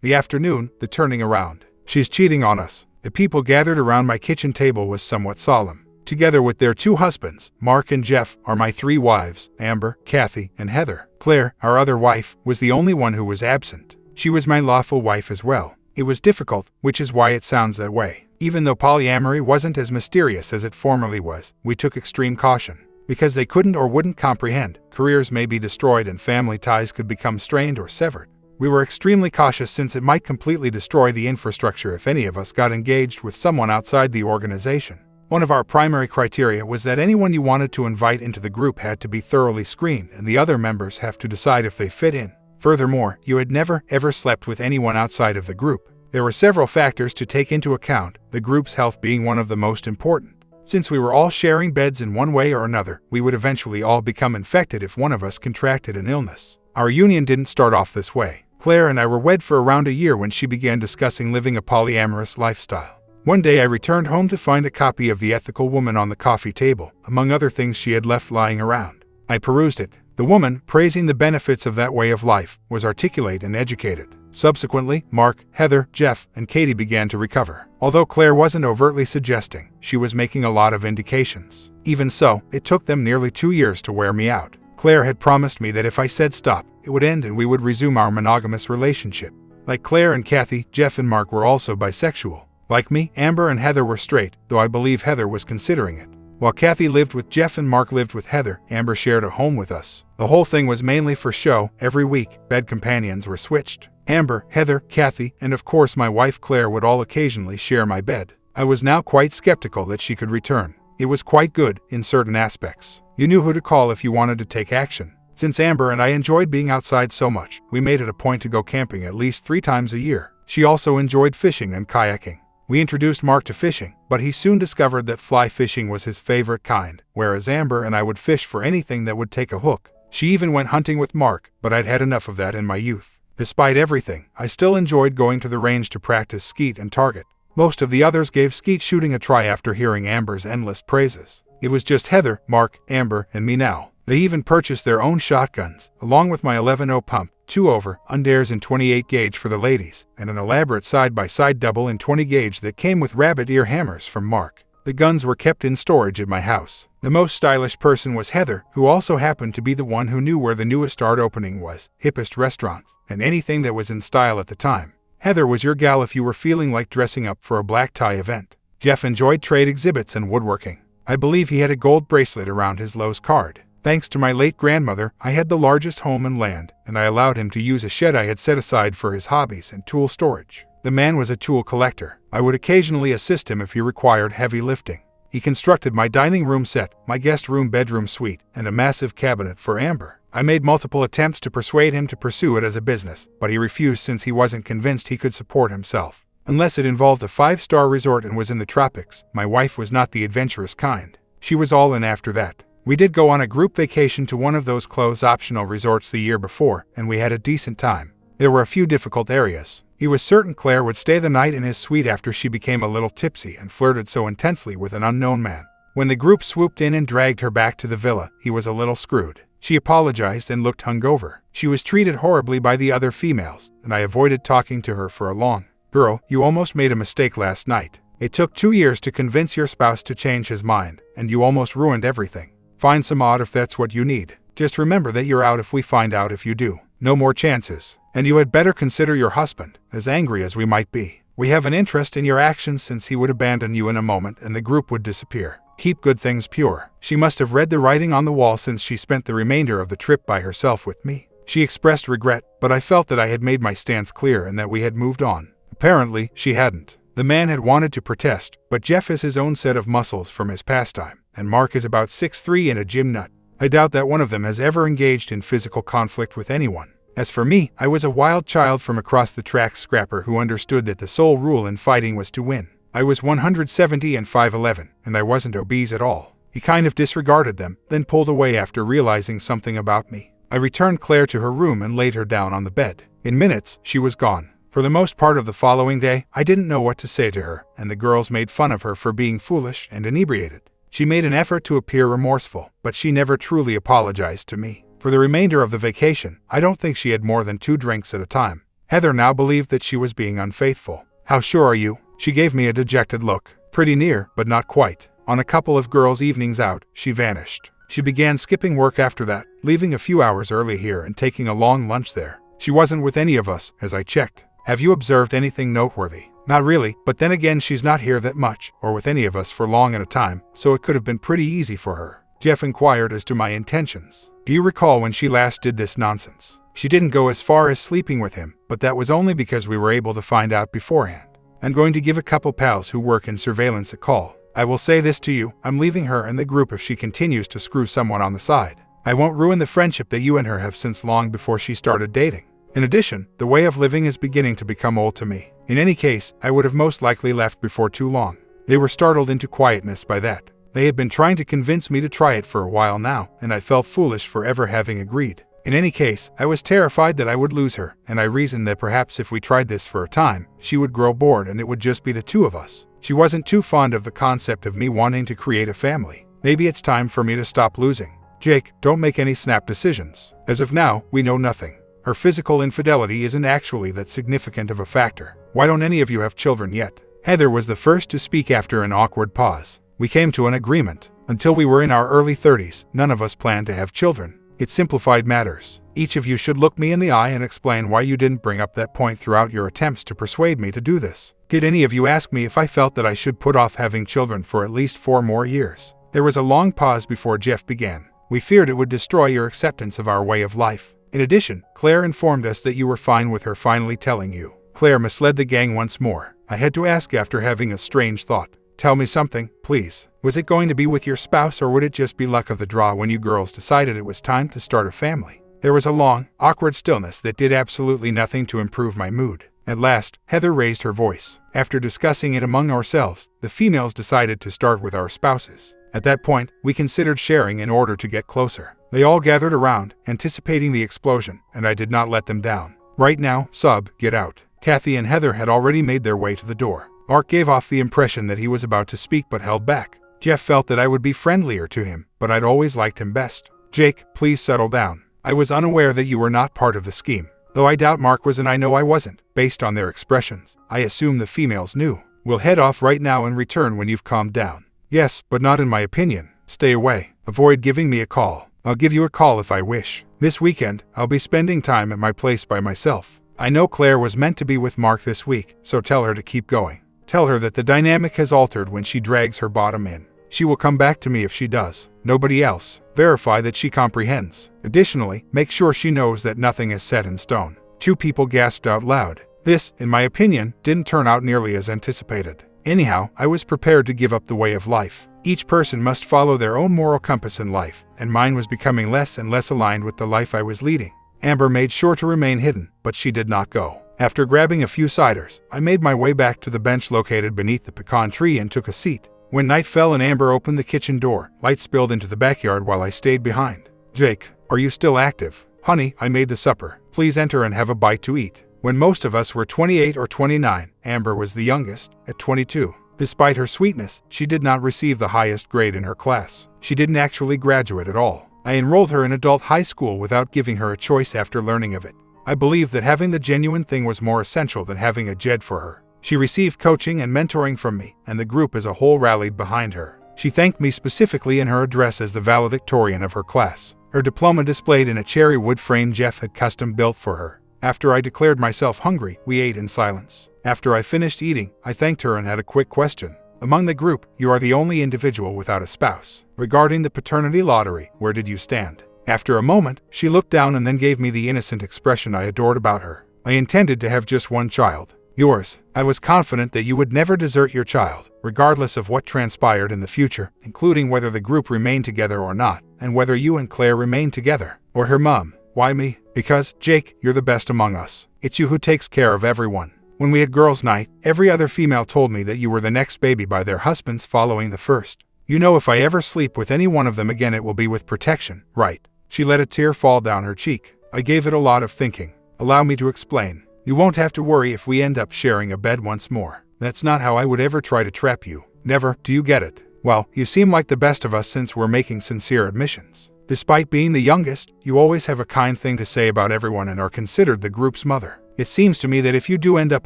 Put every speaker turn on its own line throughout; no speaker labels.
The afternoon, the turning around. She's cheating on us. The people gathered around my kitchen table was somewhat solemn. Together with their 2 husbands, Mark and Jeff, are my 3 wives, Amber, Kathy, and Heather. Claire, our other wife, was the only one who was absent. She was my lawful wife as well. It was difficult, which is why it sounds that way. Even though polyamory wasn't as mysterious as it formerly was, we took extreme caution. Because they couldn't or wouldn't comprehend, careers may be destroyed and family ties could become strained or severed. We were extremely cautious since it might completely destroy the infrastructure if any of us got engaged with someone outside the organization. One of our primary criteria was that anyone you wanted to invite into the group had to be thoroughly screened and the other members have to decide if they fit in. Furthermore, you had never, ever slept with anyone outside of the group. There were several factors to take into account, the group's health being one of the most important. Since we were all sharing beds in one way or another, we would eventually all become infected if one of us contracted an illness. Our union didn't start off this way. Claire and I were wed for around a year when she began discussing living a polyamorous lifestyle. One day I returned home to find a copy of The Ethical Woman on the coffee table, among other things she had left lying around. I perused it. The woman, praising the benefits of that way of life, was articulate and educated. Subsequently, Mark, Heather, Jeff, and Katie began to recover. Although Claire wasn't overtly suggesting, she was making a lot of indications. Even so, it took them nearly 2 years to wear me out. Claire had promised me that if I said stop, it would end and we would resume our monogamous relationship. Like Claire and Kathy, Jeff and Mark were also bisexual. Like me, Amber and Heather were straight, though I believe Heather was considering it. While Kathy lived with Jeff and Mark lived with Heather, Amber shared a home with us. The whole thing was mainly for show. Every week, bed companions were switched. Amber, Heather, Kathy, and of course my wife Claire would all occasionally share my bed. I was now quite skeptical that she could return. It was quite good, in certain aspects. You knew who to call if you wanted to take action. Since Amber and I enjoyed being outside so much, we made it a point to go camping at least 3 times a year. She also enjoyed fishing and kayaking. We introduced Mark to fishing, but he soon discovered that fly fishing was his favorite kind, whereas Amber and I would fish for anything that would take a hook. She even went hunting with Mark, but I'd had enough of that in my youth. Despite everything, I still enjoyed going to the range to practice skeet and target. Most of the others gave skeet shooting a try after hearing Amber's endless praises. It was just Heather, Mark, Amber, and me now. They even purchased their own shotguns, along with my 11-0 pump, 2-over, Undares in 28 gauge for the ladies, and an elaborate side-by-side double in 20 gauge that came with rabbit ear hammers from Mark. The guns were kept in storage at my house. The most stylish person was Heather, who also happened to be the one who knew where the newest art opening was, hippest restaurants, and anything that was in style at the time. Heather was your gal if you were feeling like dressing up for a black tie event. Jeff enjoyed trade exhibits and woodworking. I believe he had a gold bracelet around his Lowe's card. Thanks to my late grandmother, I had the largest home and land, and I allowed him to use a shed I had set aside for his hobbies and tool storage. The man was a tool collector. I would occasionally assist him if he required heavy lifting. He constructed my dining room set, my guest room bedroom suite, and a massive cabinet for Amber. I made multiple attempts to persuade him to pursue it as a business, but he refused since he wasn't convinced he could support himself. Unless it involved a 5-star resort and was in the tropics, my wife was not the adventurous kind. She was all in after that. We did go on a group vacation to one of those clothes-optional resorts the year before, and we had a decent time. There were a few difficult areas. He was certain Claire would stay the night in his suite after she became a little tipsy and flirted so intensely with an unknown man. When the group swooped in and dragged her back to the villa, he was a little screwed. She apologized and looked hungover. She was treated horribly by the other females, and I avoided talking to her for a long. Girl, you almost made a mistake last night. It took 2 years to convince your spouse to change his mind, and you almost ruined everything. Find some odd if that's what you need. Just remember that you're out if we find out if you do. No more chances. And you had better consider your husband, as angry as we might be. We have an interest in your actions since he would abandon you in a moment and the group would disappear. Keep good things pure. She must have read the writing on the wall since she spent the remainder of the trip by herself with me. She expressed regret, but I felt that I had made my stance clear and that we had moved on. Apparently, she hadn't. The man had wanted to protest, but Jeff has his own set of muscles from his pastime, and Mark is about 6'3" and a gym nut. I doubt that one of them has ever engaged in physical conflict with anyone. As for me, I was a wild child from across the tracks scrapper who understood that the sole rule in fighting was to win. I was 170 and 5'11", and I wasn't obese at all. He kind of disregarded them, then pulled away after realizing something about me. I returned Claire to her room and laid her down on the bed. In minutes, she was gone. For the most part of the following day, I didn't know what to say to her, and the girls made fun of her for being foolish and inebriated. She made an effort to appear remorseful, but she never truly apologized to me. For the remainder of the vacation, I don't think she had more than 2 drinks at a time. Heather now believed that she was being unfaithful. How sure are you? She gave me a dejected look. Pretty near, but not quite. On a couple of girls' evenings out, she vanished. She began skipping work after that, leaving a few hours early here and taking a long lunch there. She wasn't with any of us, as I checked. Have you observed anything noteworthy? Not really, but then again she's not here that much, or with any of us for long at a time, so it could have been pretty easy for her. Jeff inquired as to my intentions. Do you recall when she last did this nonsense? She didn't go as far as sleeping with him, but that was only because we were able to find out beforehand. I'm going to give a couple pals who work in surveillance a call. I will say this to you, I'm leaving her and the group if she continues to screw someone on the side. I won't ruin the friendship that you and her have since long before she started dating. In addition, the way of living is beginning to become old to me. In any case, I would have most likely left before too long. They were startled into quietness by that. They had been trying to convince me to try it for a while now, and I felt foolish for ever having agreed. In any case, I was terrified that I would lose her, and I reasoned that perhaps if we tried this for a time, she would grow bored and it would just be the two of us. She wasn't too fond of the concept of me wanting to create a family. Maybe it's time for me to stop losing. Jake, don't make any snap decisions. As of now, we know nothing. Her physical infidelity isn't actually that significant of a factor. Why don't any of you have children yet? Heather was the first to speak after an awkward pause. We came to an agreement. Until we were in our early 30s, none of us planned to have children. It simplified matters. Each of you should look me in the eye and explain why you didn't bring up that point throughout your attempts to persuade me to do this. Did any of you ask me if I felt that I should put off having children for at least 4 more years? There was a long pause before Jeff began. We feared it would destroy your acceptance of our way of life. In addition, Claire informed us that you were fine with her finally telling you. Claire misled the gang once more. I had to ask after having a strange thought. Tell me something, please. Was it going to be with your spouse or would it just be luck of the draw when you girls decided it was time to start a family? There was a long, awkward stillness that did absolutely nothing to improve my mood. At last, Heather raised her voice. After discussing it among ourselves, the females decided to start with our spouses. At that point, we considered sharing in order to get closer. They all gathered around, anticipating the explosion, and I did not let them down. Right now, sub, get out. Kathy and Heather had already made their way to the door. Mark gave off the impression that he was about to speak but held back. Jeff felt that I would be friendlier to him, but I'd always liked him best. Jake, please settle down. I was unaware that you were not part of the scheme. Though I doubt Mark was and I know I wasn't, based on their expressions. I assume the females knew. We'll head off right now and return when you've calmed down. Yes, but not in my opinion. Stay away. Avoid giving me a call. I'll give you a call if I wish. This weekend, I'll be spending time at my place by myself. I know Claire was meant to be with Mark this week, so tell her to keep going. Tell her that the dynamic has altered when she drags her bottom in. She will come back to me if she does. Nobody else. Verify that she comprehends. Additionally, make sure she knows that nothing is set in stone. 2 people gasped out loud. This, in my opinion, didn't turn out nearly as anticipated. Anyhow, I was prepared to give up the way of life. Each person must follow their own moral compass in life, and mine was becoming less and less aligned with the life I was leading. Amber made sure to remain hidden, but she did not go. After grabbing a few ciders, I made my way back to the bench located beneath the pecan tree and took a seat. When night fell and Amber opened the kitchen door, light spilled into the backyard while I stayed behind. Jake, are you still active? Honey, I made the supper. Please enter and have a bite to eat. When most of us were 28 or 29, Amber was the youngest, at 22. Despite her sweetness, she did not receive the highest grade in her class. She didn't actually graduate at all. I enrolled her in adult high school without giving her a choice after learning of it. I believed that having the genuine thing was more essential than having a JED for her. She received coaching and mentoring from me, and the group as a whole rallied behind her. She thanked me specifically in her address as the valedictorian of her class. Her diploma displayed in a cherry wood frame Jeff had custom built for her. After I declared myself hungry, we ate in silence. After I finished eating, I thanked her and had a quick question. Among the group, you are the only individual without a spouse. Regarding the paternity lottery, where did you stand? After a moment, she looked down and then gave me the innocent expression I adored about her. I intended to have just one child. Yours. I was confident that you would never desert your child, regardless of what transpired in the future, including whether the group remained together or not, and whether you and Claire remained together, or her mom. Why me? Because, Jake, you're the best among us. It's you who takes care of everyone. When we had girls' night, every other female told me that you were the next baby by their husbands following the first. You know if I ever sleep with any one of them again it will be with protection, right? She let a tear fall down her cheek. I gave it a lot of thinking. Allow me to explain. You won't have to worry if we end up sharing a bed once more. That's not how I would ever try to trap you. Never, do you get it? Well, you seem like the best of us since we're making sincere admissions. Despite being the youngest, you always have a kind thing to say about everyone and are considered the group's mother. It seems to me that if you do end up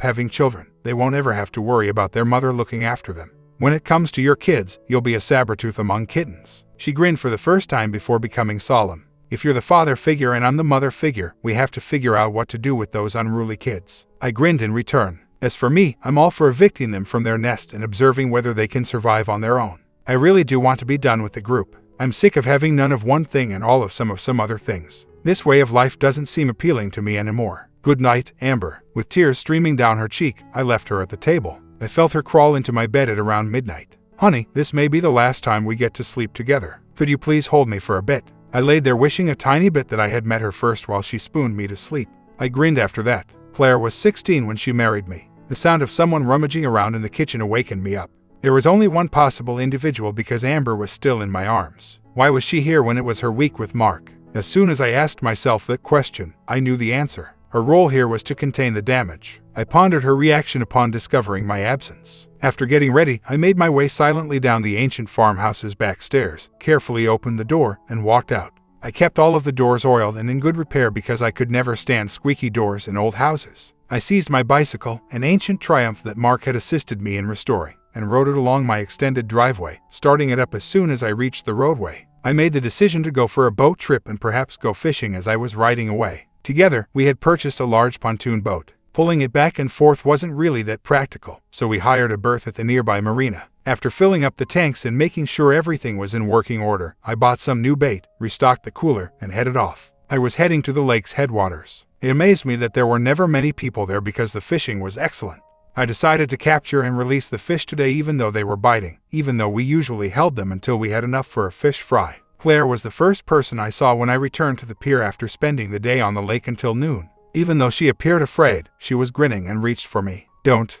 having children, they won't ever have to worry about their mother looking after them. When it comes to your kids, you'll be a saber-tooth among kittens." She grinned for the first time before becoming solemn. "If you're the father figure and I'm the mother figure, we have to figure out what to do with those unruly kids." I grinned in return. As for me, I'm all for evicting them from their nest and observing whether they can survive on their own. I really do want to be done with the group. I'm sick of having none of one thing and all of some other things. This way of life doesn't seem appealing to me anymore. "Good night, Amber." With tears streaming down her cheek, I left her at the table. I felt her crawl into my bed at around midnight. "Honey, this may be the last time we get to sleep together. Could you please hold me for a bit?" I laid there wishing a tiny bit that I had met her first while she spooned me to sleep. I grinned after that. Claire was 16 when she married me. The sound of someone rummaging around in the kitchen awakened me up. There was only one possible individual because Amber was still in my arms. Why was she here when it was her week with Mark? As soon as I asked myself that question, I knew the answer. Her role here was to contain the damage. I pondered her reaction upon discovering my absence. After getting ready, I made my way silently down the ancient farmhouse's back stairs, carefully opened the door, and walked out. I kept all of the doors oiled and in good repair because I could never stand squeaky doors in old houses. I seized my bicycle, an ancient Triumph that Mark had assisted me in restoring, and rode it along my extended driveway, starting it up as soon as I reached the roadway. I made the decision to go for a boat trip and perhaps go fishing as I was riding away. Together, we had purchased a large pontoon boat. Pulling it back and forth wasn't really that practical, so we hired a berth at the nearby marina. After filling up the tanks and making sure everything was in working order, I bought some new bait, restocked the cooler, and headed off. I was heading to the lake's headwaters. It amazed me that there were never many people there because the fishing was excellent. I decided to capture and release the fish today even though they were biting, even though we usually held them until we had enough for a fish fry. Claire was the first person I saw when I returned to the pier after spending the day on the lake until noon. Even though she appeared afraid, she was grinning and reached for me. Don't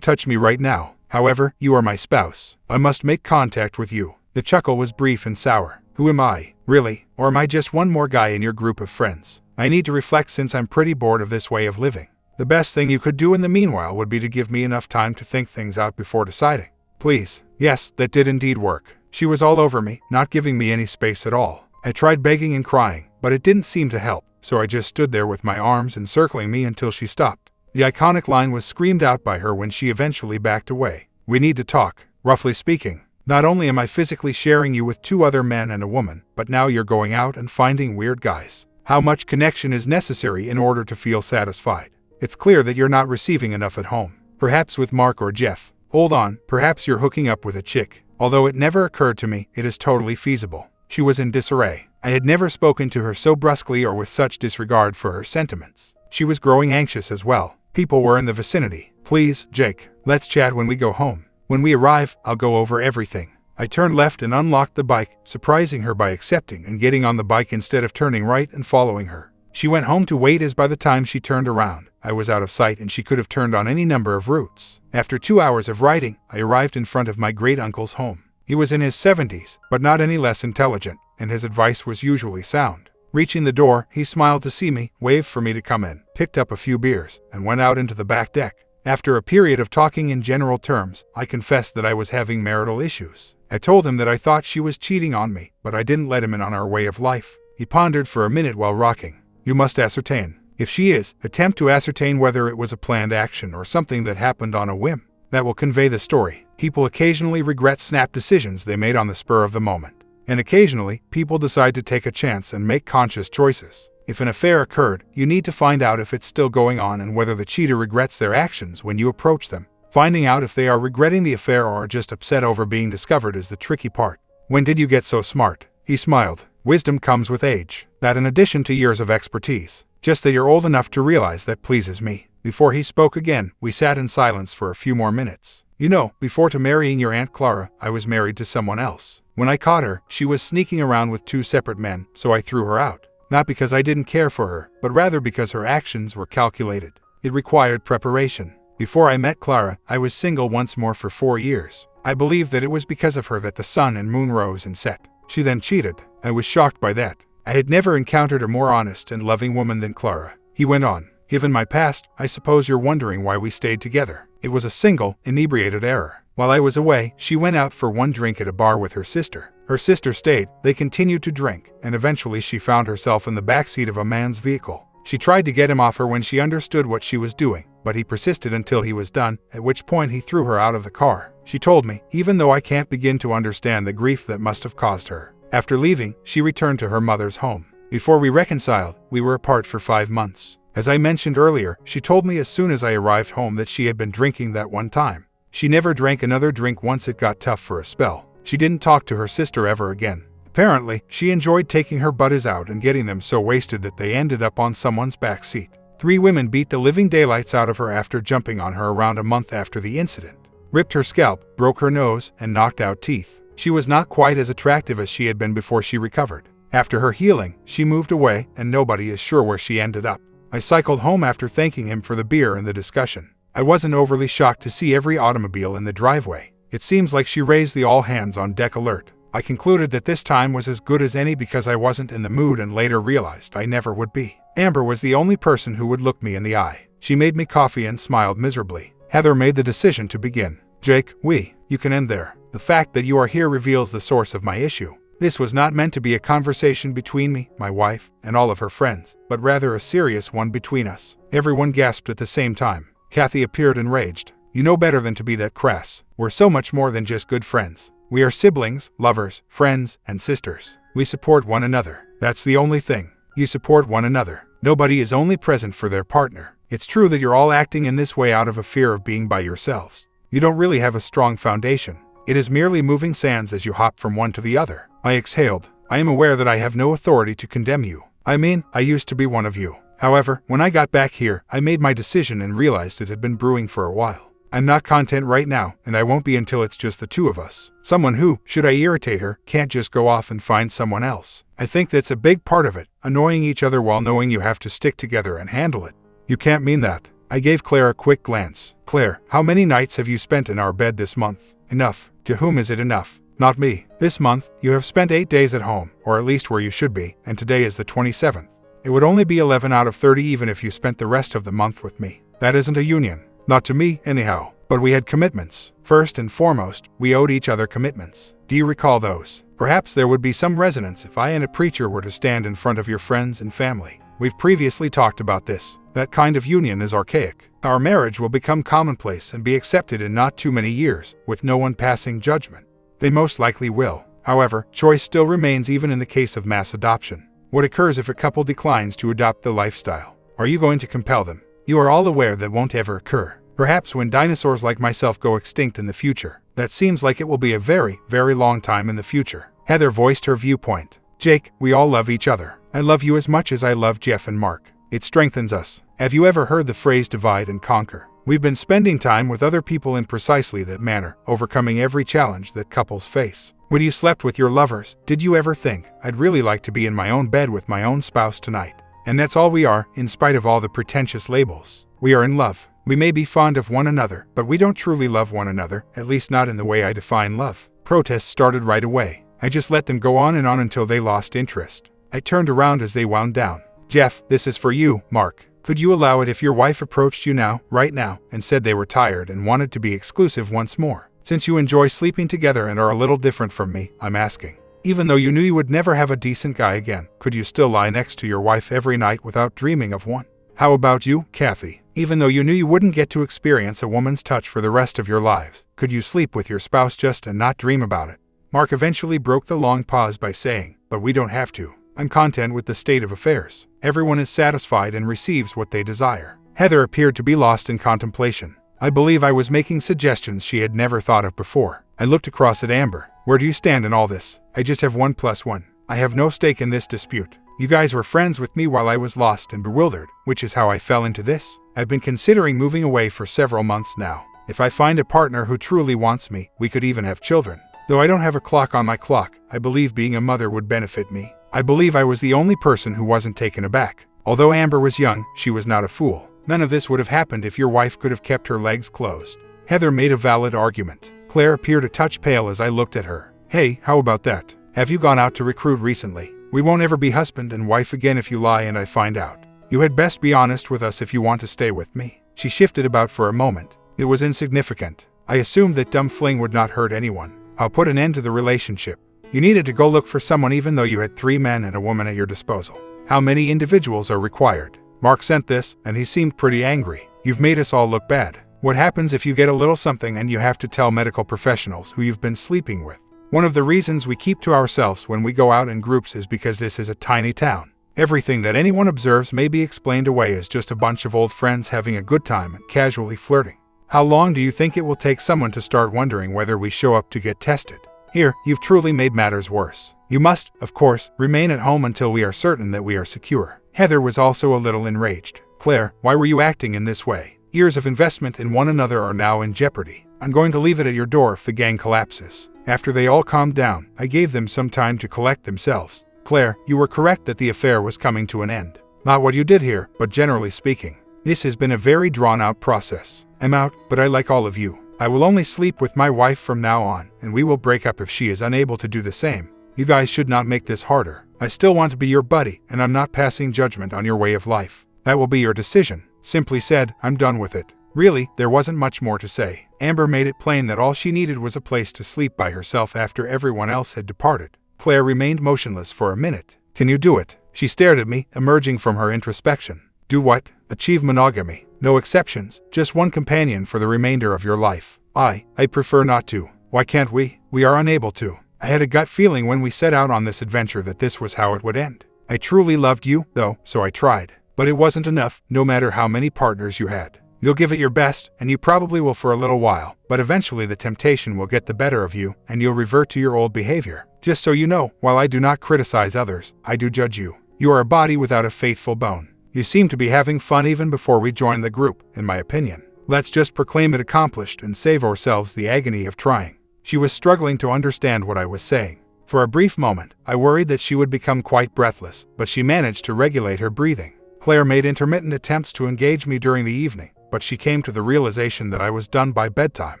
touch me right now. However, you are my spouse. I must make contact with you." The chuckle was brief and sour. "Who am I, really? Or am I just one more guy in your group of friends? I need to reflect since I'm pretty bored of this way of living. The best thing you could do in the meanwhile would be to give me enough time to think things out before deciding. Please." Yes, that did indeed work. She was all over me, not giving me any space at all. I tried begging and crying, but it didn't seem to help, so I just stood there with my arms encircling me until she stopped. The iconic line was screamed out by her when she eventually backed away. "We need to talk. Roughly speaking, not only am I physically sharing you with 2 other men and a woman, but now you're going out and finding weird guys. How much connection is necessary in order to feel satisfied? It's clear that you're not receiving enough at home. Perhaps with Mark or Jeff. Hold on, perhaps you're hooking up with a chick. Although it never occurred to me, it is totally feasible." She was in disarray. I had never spoken to her so brusquely or with such disregard for her sentiments. She was growing anxious as well. People were in the vicinity. "Please, Jake, let's chat when we go home. When we arrive, I'll go over everything." I turned left and unlocked the bike, surprising her by accepting and getting on the bike instead of turning right and following her. She went home to wait as by the time she turned around, I was out of sight and she could have turned on any number of routes. After 2 hours of riding, I arrived in front of my great-uncle's home. He was in his 70s, but not any less intelligent, and his advice was usually sound. Reaching the door, he smiled to see me, waved for me to come in, picked up a few beers, and went out into the back deck. After a period of talking in general terms, I confessed that I was having marital issues. I told him that I thought she was cheating on me, but I didn't let him in on our way of life. He pondered for a minute while rocking. "You must ascertain. If she is, attempt to ascertain whether it was a planned action or something that happened on a whim. That will convey the story. People occasionally regret snap decisions they made on the spur of the moment. And occasionally, people decide to take a chance and make conscious choices. If an affair occurred, you need to find out if it's still going on and whether the cheater regrets their actions when you approach them. Finding out if they are regretting the affair or are just upset over being discovered is the tricky part." "When did you get so smart?" He smiled. "Wisdom comes with age. That in addition to years of expertise. Just that you're old enough to realize that pleases me." Before he spoke again, we sat in silence for a few more minutes. "You know, before to marrying your Aunt Clara, I was married to someone else. When I caught her, she was sneaking around with 2 separate men, so I threw her out. Not because I didn't care for her, but rather because her actions were calculated. It required preparation. Before I met Clara, I was single once more for 4 years. I believed that it was because of her that the sun and moon rose and set. She then cheated. I was shocked by that. I had never encountered a more honest and loving woman than Clara." He went on. "Given my past, I suppose you're wondering why we stayed together. It was a single, inebriated error. While I was away, she went out for one drink at a bar with her sister. Her sister stayed, they continued to drink, and eventually she found herself in the backseat of a man's vehicle. She tried to get him off her when she understood what she was doing, but he persisted until he was done, at which point he threw her out of the car. She told me, even though I can't begin to understand the grief that must have caused her. After leaving, she returned to her mother's home. Before we reconciled, we were apart for 5 months. As I mentioned earlier, she told me as soon as I arrived home that she had been drinking that one time. She never drank another drink once it got tough for a spell. She didn't talk to her sister ever again. Apparently, she enjoyed taking her buddies out and getting them so wasted that they ended up on someone's back seat. 3 women beat the living daylights out of her after jumping on her around a month after the incident. Ripped her scalp, broke her nose, and knocked out teeth. She was not quite as attractive as she had been before she recovered. After her healing, she moved away, and nobody is sure where she ended up. I cycled home after thanking him for the beer and the discussion. I wasn't overly shocked to see every automobile in the driveway. It seems like she raised the all-hands-on-deck alert. I concluded that this time was as good as any because I wasn't in the mood and later realized I never would be. Amber was the only person who would look me in the eye. She made me coffee and smiled miserably. Heather made the decision to begin. Jake, you can end there. The fact that you are here reveals the source of my issue. This was not meant to be a conversation between me, my wife, and all of her friends, but rather a serious one between us. Everyone gasped at the same time. Kathy appeared enraged. You know better than to be that crass. We're so much more than just good friends. We are siblings, lovers, friends, and sisters. We support one another. That's the only thing. You support one another. Nobody is only present for their partner. It's true that you're all acting in this way out of a fear of being by yourselves. You don't really have a strong foundation. It is merely moving sands as you hop from one to the other. I exhaled. I am aware that I have no authority to condemn you. I mean, I used to be one of you. However, when I got back here, I made my decision and realized it had been brewing for a while. I'm not content right now, and I won't be until it's just the two of us. Someone who, should I irritate her, can't just go off and find someone else. I think that's a big part of it, annoying each other while knowing you have to stick together and handle it. You can't mean that. I gave Claire a quick glance. Claire, how many nights have you spent in our bed this month? Enough. To whom is it enough? Not me. This month, you have spent 8 days at home, or at least where you should be, and today is the 27th. It would only be 11 out of 30 even if you spent the rest of the month with me. That isn't a union. Not to me, anyhow. But we had commitments. First and foremost, we owed each other commitments. Do you recall those? Perhaps there would be some resonance if I and a preacher were to stand in front of your friends and family. We've previously talked about this. That kind of union is archaic. Our marriage will become commonplace and be accepted in not too many years, with no one passing judgment. They most likely will. However, choice still remains even in the case of mass adoption. What occurs if a couple declines to adopt the lifestyle? Are you going to compel them? You are all aware that won't ever occur. Perhaps when dinosaurs like myself go extinct in the future. That seems like it will be a very, very long time in the future. Heather voiced her viewpoint. Jake, we all love each other. I love you as much as I love Jeff and Mark. It strengthens us. Have you ever heard the phrase divide and conquer? We've been spending time with other people in precisely that manner, overcoming every challenge that couples face. When you slept with your lovers, did you ever think, I'd really like to be in my own bed with my own spouse tonight? And that's all we are, in spite of all the pretentious labels. We are in love. We may be fond of one another, but we don't truly love one another, at least not in the way I define love. Protests started right away. I just let them go on until they lost interest. I turned around as they wound down. Jeff, this is for you, Mark. Could you allow it if your wife approached you now, right now, and said they were tired and wanted to be exclusive once more? Since you enjoy sleeping together and are a little different from me, I'm asking. Even though you knew you would never have a decent guy again, could you still lie next to your wife every night without dreaming of one? How about you, Kathy? Even though you knew you wouldn't get to experience a woman's touch for the rest of your lives, could you sleep with your spouse just and not dream about it? Mark eventually broke the long pause by saying, but we don't have to. I'm content with the state of affairs. Everyone is satisfied and receives what they desire. Heather appeared to be lost in contemplation. I believe I was making suggestions she had never thought of before. I looked across at Amber. Where do you stand in all this? I just have 1 + 1. I have no stake in this dispute. You guys were friends with me while I was lost and bewildered, which is how I fell into this. I've been considering moving away for several months now. If I find a partner who truly wants me, we could even have children. Though I don't have a clock on my clock, I believe being a mother would benefit me. I believe I was the only person who wasn't taken aback. Although Amber was young, she was not a fool. None of this would have happened if your wife could have kept her legs closed. Heather made a valid argument. Claire appeared a touch pale as I looked at her. Hey, how about that? Have you gone out to recruit recently? We won't ever be husband and wife again if you lie and I find out. You had best be honest with us if you want to stay with me. She shifted about for a moment. It was insignificant. I assumed that dumb fling would not hurt anyone. I'll put an end to the relationship. You needed to go look for someone even though you had 3 men and a woman at your disposal. How many individuals are required? Mark sent this, and he seemed pretty angry. You've made us all look bad. What happens if you get a little something and you have to tell medical professionals who you've been sleeping with? One of the reasons we keep to ourselves when we go out in groups is because this is a tiny town. Everything that anyone observes may be explained away as just a bunch of old friends having a good time and casually flirting. How long do you think it will take someone to start wondering whether we show up to get tested? Here, you've truly made matters worse. You must, of course, remain at home until we are certain that we are secure. Heather was also a little enraged. Claire, why were you acting in this way? Years of investment in one another are now in jeopardy. I'm going to leave it at your door if the gang collapses. After they all calmed down, I gave them some time to collect themselves. Claire, you were correct that the affair was coming to an end. Not what you did here, but generally speaking. This has been a very drawn-out process. I'm out, but I like all of you. I will only sleep with my wife from now on, and we will break up if she is unable to do the same. You guys should not make this harder. I still want to be your buddy, and I'm not passing judgment on your way of life. That will be your decision. Simply said, I'm done with it. Really, there wasn't much more to say. Amber made it plain that all she needed was a place to sleep by herself after everyone else had departed. Claire remained motionless for a minute. Can you do it? She stared at me, emerging from her introspection. Do what? Achieve monogamy. No exceptions, just one companion for the remainder of your life. I prefer not to. Why can't we? We are unable to. I had a gut feeling when we set out on this adventure that this was how it would end. I truly loved you, though, so I tried. But it wasn't enough, no matter how many partners you had. You'll give it your best, and you probably will for a little while, but eventually the temptation will get the better of you, and you'll revert to your old behavior. Just so you know, while I do not criticize others, I do judge you. You are a body without a faithful bone. You seem to be having fun even before we joined the group, in my opinion. Let's just proclaim it accomplished and save ourselves the agony of trying. She was struggling to understand what I was saying. For a brief moment, I worried that she would become quite breathless, but she managed to regulate her breathing. Claire made intermittent attempts to engage me during the evening, but she came to the realization that I was done by bedtime.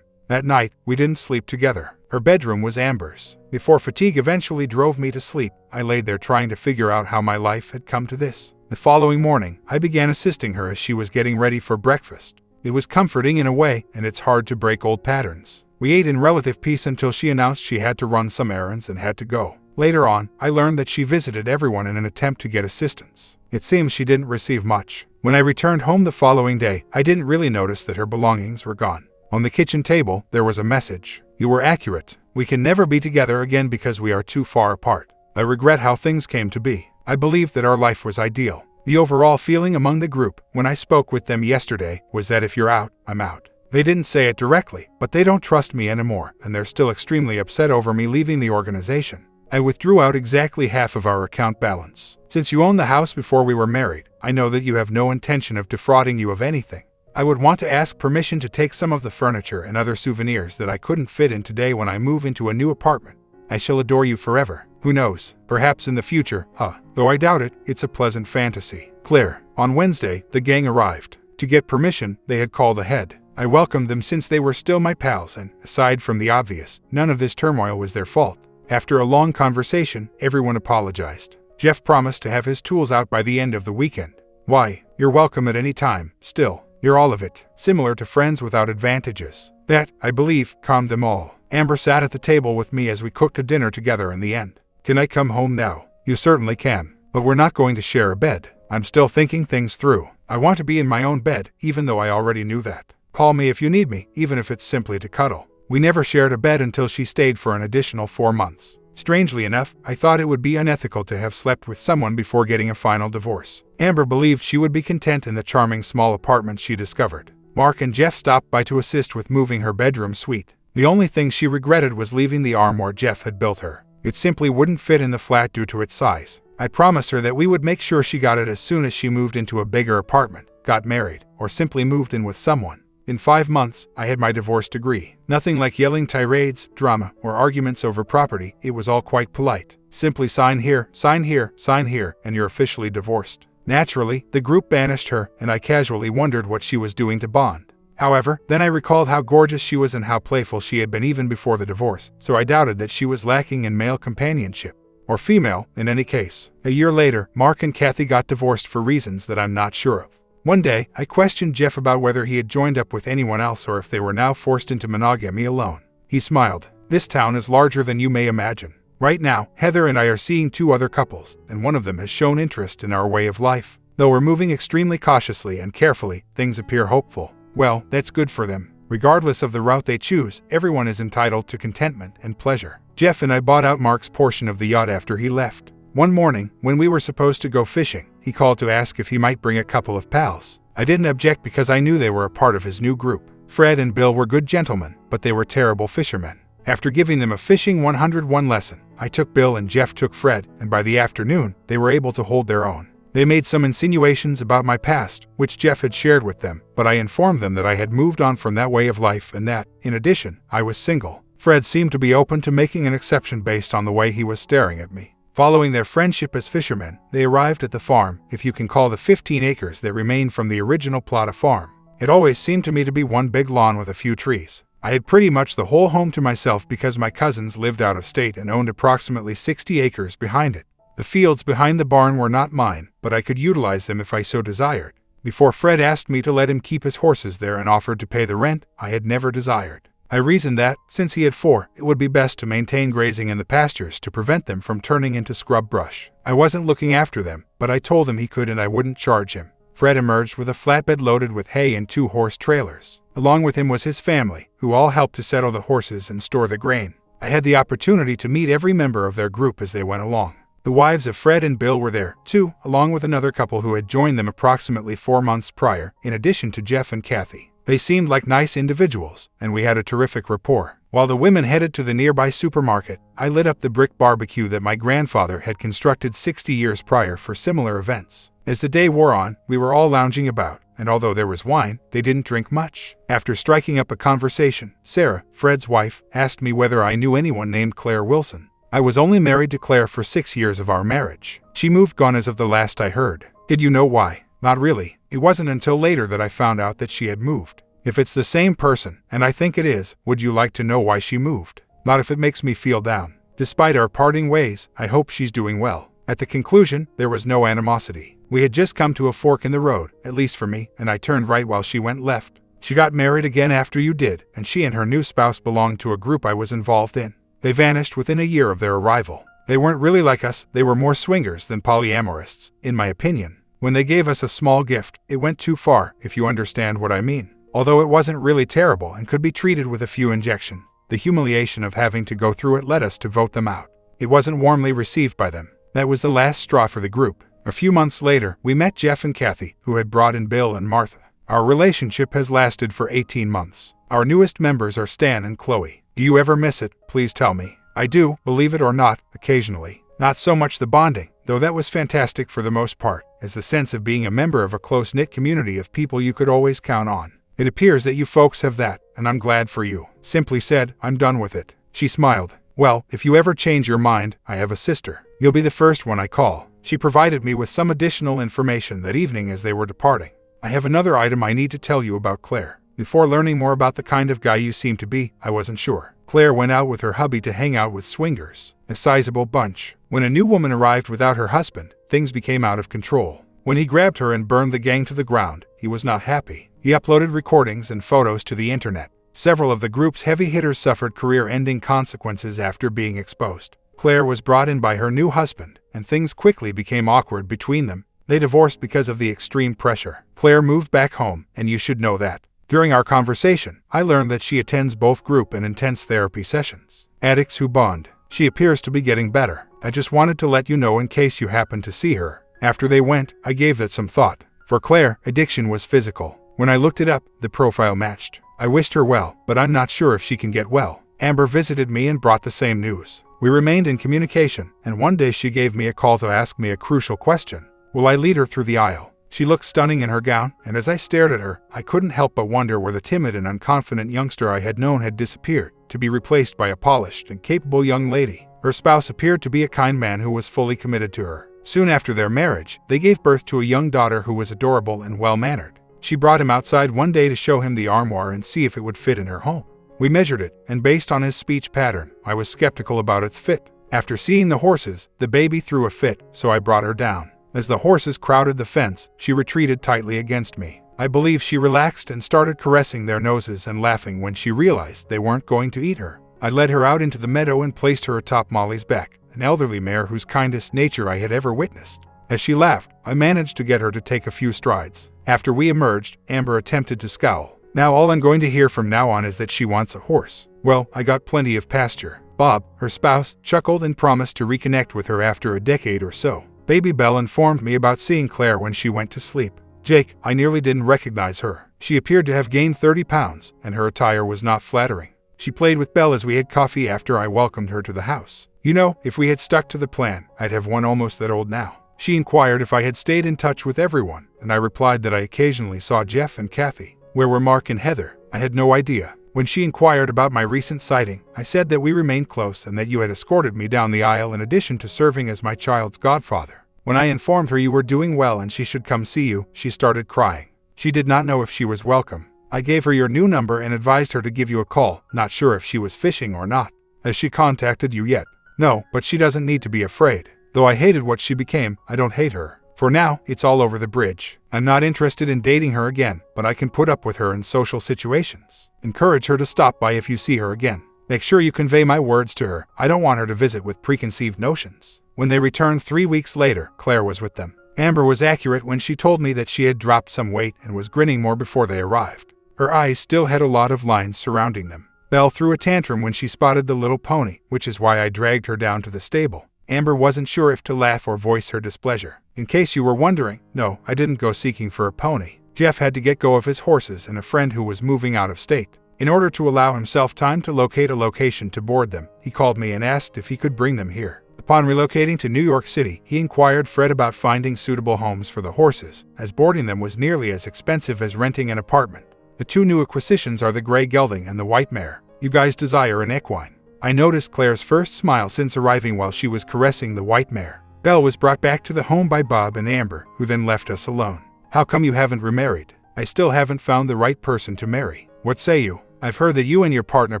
That night, we didn't sleep together. Her bedroom was Amber's. Before fatigue eventually drove me to sleep, I laid there trying to figure out how my life had come to this. The following morning, I began assisting her as she was getting ready for breakfast. It was comforting in a way, and it's hard to break old patterns. We ate in relative peace until she announced she had to run some errands and had to go. Later on, I learned that she visited everyone in an attempt to get assistance. It seems she didn't receive much. When I returned home the following day, I didn't really notice that her belongings were gone. On the kitchen table, there was a message. You were accurate. We can never be together again because we are too far apart. I regret how things came to be. I believed that our life was ideal. The overall feeling among the group, when I spoke with them yesterday, was that if you're out, I'm out. They didn't say it directly, but they don't trust me anymore, and they're still extremely upset over me leaving the organization. I withdrew out exactly half of our account balance. Since you owned the house before we were married, I know that you have no intention of defrauding you of anything. I would want to ask permission to take some of the furniture and other souvenirs that I couldn't fit in today when I move into a new apartment. I shall adore you forever. Who knows? Perhaps in the future, Though I doubt it, it's a pleasant fantasy. Claire. On Wednesday, the gang arrived. To get permission, they had called ahead. I welcomed them since they were still my pals and, aside from the obvious, none of this turmoil was their fault. After a long conversation, everyone apologized. Jeff promised to have his tools out by the end of the weekend. Why, you're welcome at any time, still. You're all of it, similar to friends without advantages. That, I believe, calmed them all. Amber sat at the table with me as we cooked a dinner together in the end. Can I come home now? You certainly can, but we're not going to share a bed. I'm still thinking things through. I want to be in my own bed, even though I already knew that. Call me if you need me, even if it's simply to cuddle. We never shared a bed until she stayed for an additional 4 months. Strangely enough, I thought it would be unethical to have slept with someone before getting a final divorce. Amber believed she would be content in the charming small apartment she discovered. Mark and Jeff stopped by to assist with moving her bedroom suite. The only thing she regretted was leaving the armoire Jeff had built her. It simply wouldn't fit in the flat due to its size. I promised her that we would make sure she got it as soon as she moved into a bigger apartment, got married, or simply moved in with someone. In 5 months, I had my divorce decree. Nothing like yelling tirades, drama, or arguments over property. It was all quite polite. Simply sign here, sign here, sign here, and you're officially divorced. Naturally, the group banished her, and I casually wondered what she was doing to bond. However, then I recalled how gorgeous she was and how playful she had been even before the divorce, so I doubted that she was lacking in male companionship. Or female, in any case. A year later, Mark and Kathy got divorced for reasons that I'm not sure of. One day, I questioned Jeff about whether he had joined up with anyone else or if they were now forced into monogamy alone. He smiled. This town is larger than you may imagine. Right now, Heather and I are seeing 2 other couples, and one of them has shown interest in our way of life. Though we're moving extremely cautiously and carefully, things appear hopeful. Well, that's good for them. Regardless of the route they choose, everyone is entitled to contentment and pleasure. Jeff and I bought out Mark's portion of the yacht after he left. One morning, when we were supposed to go fishing, he called to ask if he might bring a couple of pals. I didn't object because I knew they were a part of his new group. Fred and Bill were good gentlemen, but they were terrible fishermen. After giving them a fishing 101 lesson, I took Bill and Jeff took Fred, and by the afternoon, they were able to hold their own. They made some insinuations about my past, which Jeff had shared with them, but I informed them that I had moved on from that way of life and that, in addition, I was single. Fred seemed to be open to making an exception based on the way he was staring at me. Following their friendship as fishermen, they arrived at the farm, if you can call the 15 acres that remained from the original plot a farm. It always seemed to me to be one big lawn with a few trees. I had pretty much the whole home to myself because my cousins lived out of state and owned approximately 60 acres behind it. The fields behind the barn were not mine, but I could utilize them if I so desired. Before Fred asked me to let him keep his horses there and offered to pay the rent, I had never desired. I reasoned that, since he had 4, it would be best to maintain grazing in the pastures to prevent them from turning into scrub brush. I wasn't looking after them, but I told him he could and I wouldn't charge him. Fred emerged with a flatbed loaded with hay and 2 horse trailers. Along with him was his family, who all helped to settle the horses and store the grain. I had the opportunity to meet every member of their group as they went along. The wives of Fred and Bill were there, too, along with another couple who had joined them approximately 4 months prior, in addition to Jeff and Kathy. They seemed like nice individuals, and we had a terrific rapport. While the women headed to the nearby supermarket, I lit up the brick barbecue that my grandfather had constructed 60 years prior for similar events. As the day wore on, we were all lounging about, and although there was wine, they didn't drink much. After striking up a conversation, Sarah, Fred's wife, asked me whether I knew anyone named Claire Wilson. I was only married to Claire for 6 years of our marriage. She moved gone as of the last I heard. Did you know why? Not really. It wasn't until later that I found out that she had moved. If it's the same person, and I think it is, would you like to know why she moved? Not if it makes me feel down. Despite our parting ways, I hope she's doing well. At the conclusion, there was no animosity. We had just come to a fork in the road, at least for me, and I turned right while she went left. She got married again after you did, and she and her new spouse belonged to a group I was involved in. They vanished within a year of their arrival. They weren't really like us, they were more swingers than polyamorists, in my opinion. When they gave us a small gift, it went too far, if you understand what I mean. Although it wasn't really terrible and could be treated with a few injections, the humiliation of having to go through it led us to vote them out. It wasn't warmly received by them. That was the last straw for the group. A few months later, we met Jeff and Kathy, who had brought in Bill and Martha. Our relationship has lasted for 18 months. Our newest members are Stan and Chloe. Do you ever miss it? Please tell me. I do, believe it or not, occasionally. Not so much the bonding, though that was fantastic for the most part, as the sense of being a member of a close-knit community of people you could always count on. It appears that you folks have that, and I'm glad for you. Simply said, I'm done with it. She smiled. Well, if you ever change your mind, I have a sister. You'll be the first one I call. She provided me with some additional information that evening as they were departing. I have another item I need to tell you about Claire. Before learning more about the kind of guy you seem to be, I wasn't sure. Claire went out with her hubby to hang out with swingers, a sizable bunch. When a new woman arrived without her husband, things became out of control. When he grabbed her and burned the gang to the ground, he was not happy. He uploaded recordings and photos to the internet. Several of the group's heavy hitters suffered career-ending consequences after being exposed. Claire was brought in by her new husband, and things quickly became awkward between them. They divorced because of the extreme pressure. Claire moved back home, and you should know that. During our conversation, I learned that she attends both group and intense therapy sessions. Addicts who bond. She appears to be getting better. I just wanted to let you know in case you happened to see her. After they went, I gave that some thought. For Claire, addiction was physical. When I looked it up, the profile matched. I wished her well, but I'm not sure if she can get well. Amber visited me and brought the same news. We remained in communication, and one day she gave me a call to ask me a crucial question. Will I lead her through the aisle? She looked stunning in her gown, and as I stared at her, I couldn't help but wonder where the timid and unconfident youngster I had known had disappeared, to be replaced by a polished and capable young lady. Her spouse appeared to be a kind man who was fully committed to her. Soon after their marriage, they gave birth to a young daughter who was adorable and well-mannered. She brought him outside one day to show him the armoire and see if it would fit in her home. We measured it, and based on his speech pattern, I was skeptical about its fit. After seeing the horses, the baby threw a fit, so I brought her down. As the horses crowded the fence, she retreated tightly against me. I believe she relaxed and started caressing their noses and laughing when she realized they weren't going to eat her. I led her out into the meadow and placed her atop Molly's back, an elderly mare whose kindest nature I had ever witnessed. As she laughed, I managed to get her to take a few strides. After we emerged, Amber attempted to scowl. Now all I'm going to hear from now on is that she wants a horse. Well, I got plenty of pasture. Bob, her spouse, chuckled and promised to reconnect with her after a decade or so. Baby Belle informed me about seeing Claire when she went to sleep. Jake, I nearly didn't recognize her. She appeared to have gained 30 pounds, and her attire was not flattering. She played with Belle as we had coffee after I welcomed her to the house. You know, if we had stuck to the plan, I'd have one almost that old now. She inquired if I had stayed in touch with everyone, and I replied that I occasionally saw Jeff and Kathy. Where were Mark and Heather? I had no idea. When she inquired about my recent sighting, I said that we remained close and that you had escorted me down the aisle in addition to serving as my child's godfather. When I informed her you were doing well and she should come see you, she started crying. She did not know if she was welcome. I gave her your new number and advised her to give you a call, not sure if she was fishing or not. Has she contacted you yet? No, but she doesn't need to be afraid. Though I hated what she became, I don't hate her. For now, it's all over the bridge. I'm not interested in dating her again, but I can put up with her in social situations. Encourage her to stop by if you see her again. Make sure you convey my words to her. I don't want her to visit with preconceived notions. When they returned 3 weeks later, Claire was with them. Amber was accurate when she told me that she had dropped some weight and was grinning more before they arrived. Her eyes still had a lot of lines surrounding them. Belle threw a tantrum when she spotted the little pony, which is why I dragged her down to the stable. Amber wasn't sure if to laugh or voice her displeasure. In case you were wondering, no, I didn't go seeking for a pony. Jeff had to get go of his horses and a friend who was moving out of state. In order to allow himself time to locate a location to board them, he called me and asked if he could bring them here. Upon relocating to New York City, he inquired Fred about finding suitable homes for the horses, as boarding them was nearly as expensive as renting an apartment. The two new acquisitions are the gray gelding and the white mare. You guys desire an equine. I noticed Claire's first smile since arriving while she was caressing the white mare. Belle was brought back to the home by Bob and Amber, who then left us alone. How come you haven't remarried? I still haven't found the right person to marry. What say you? I've heard that you and your partner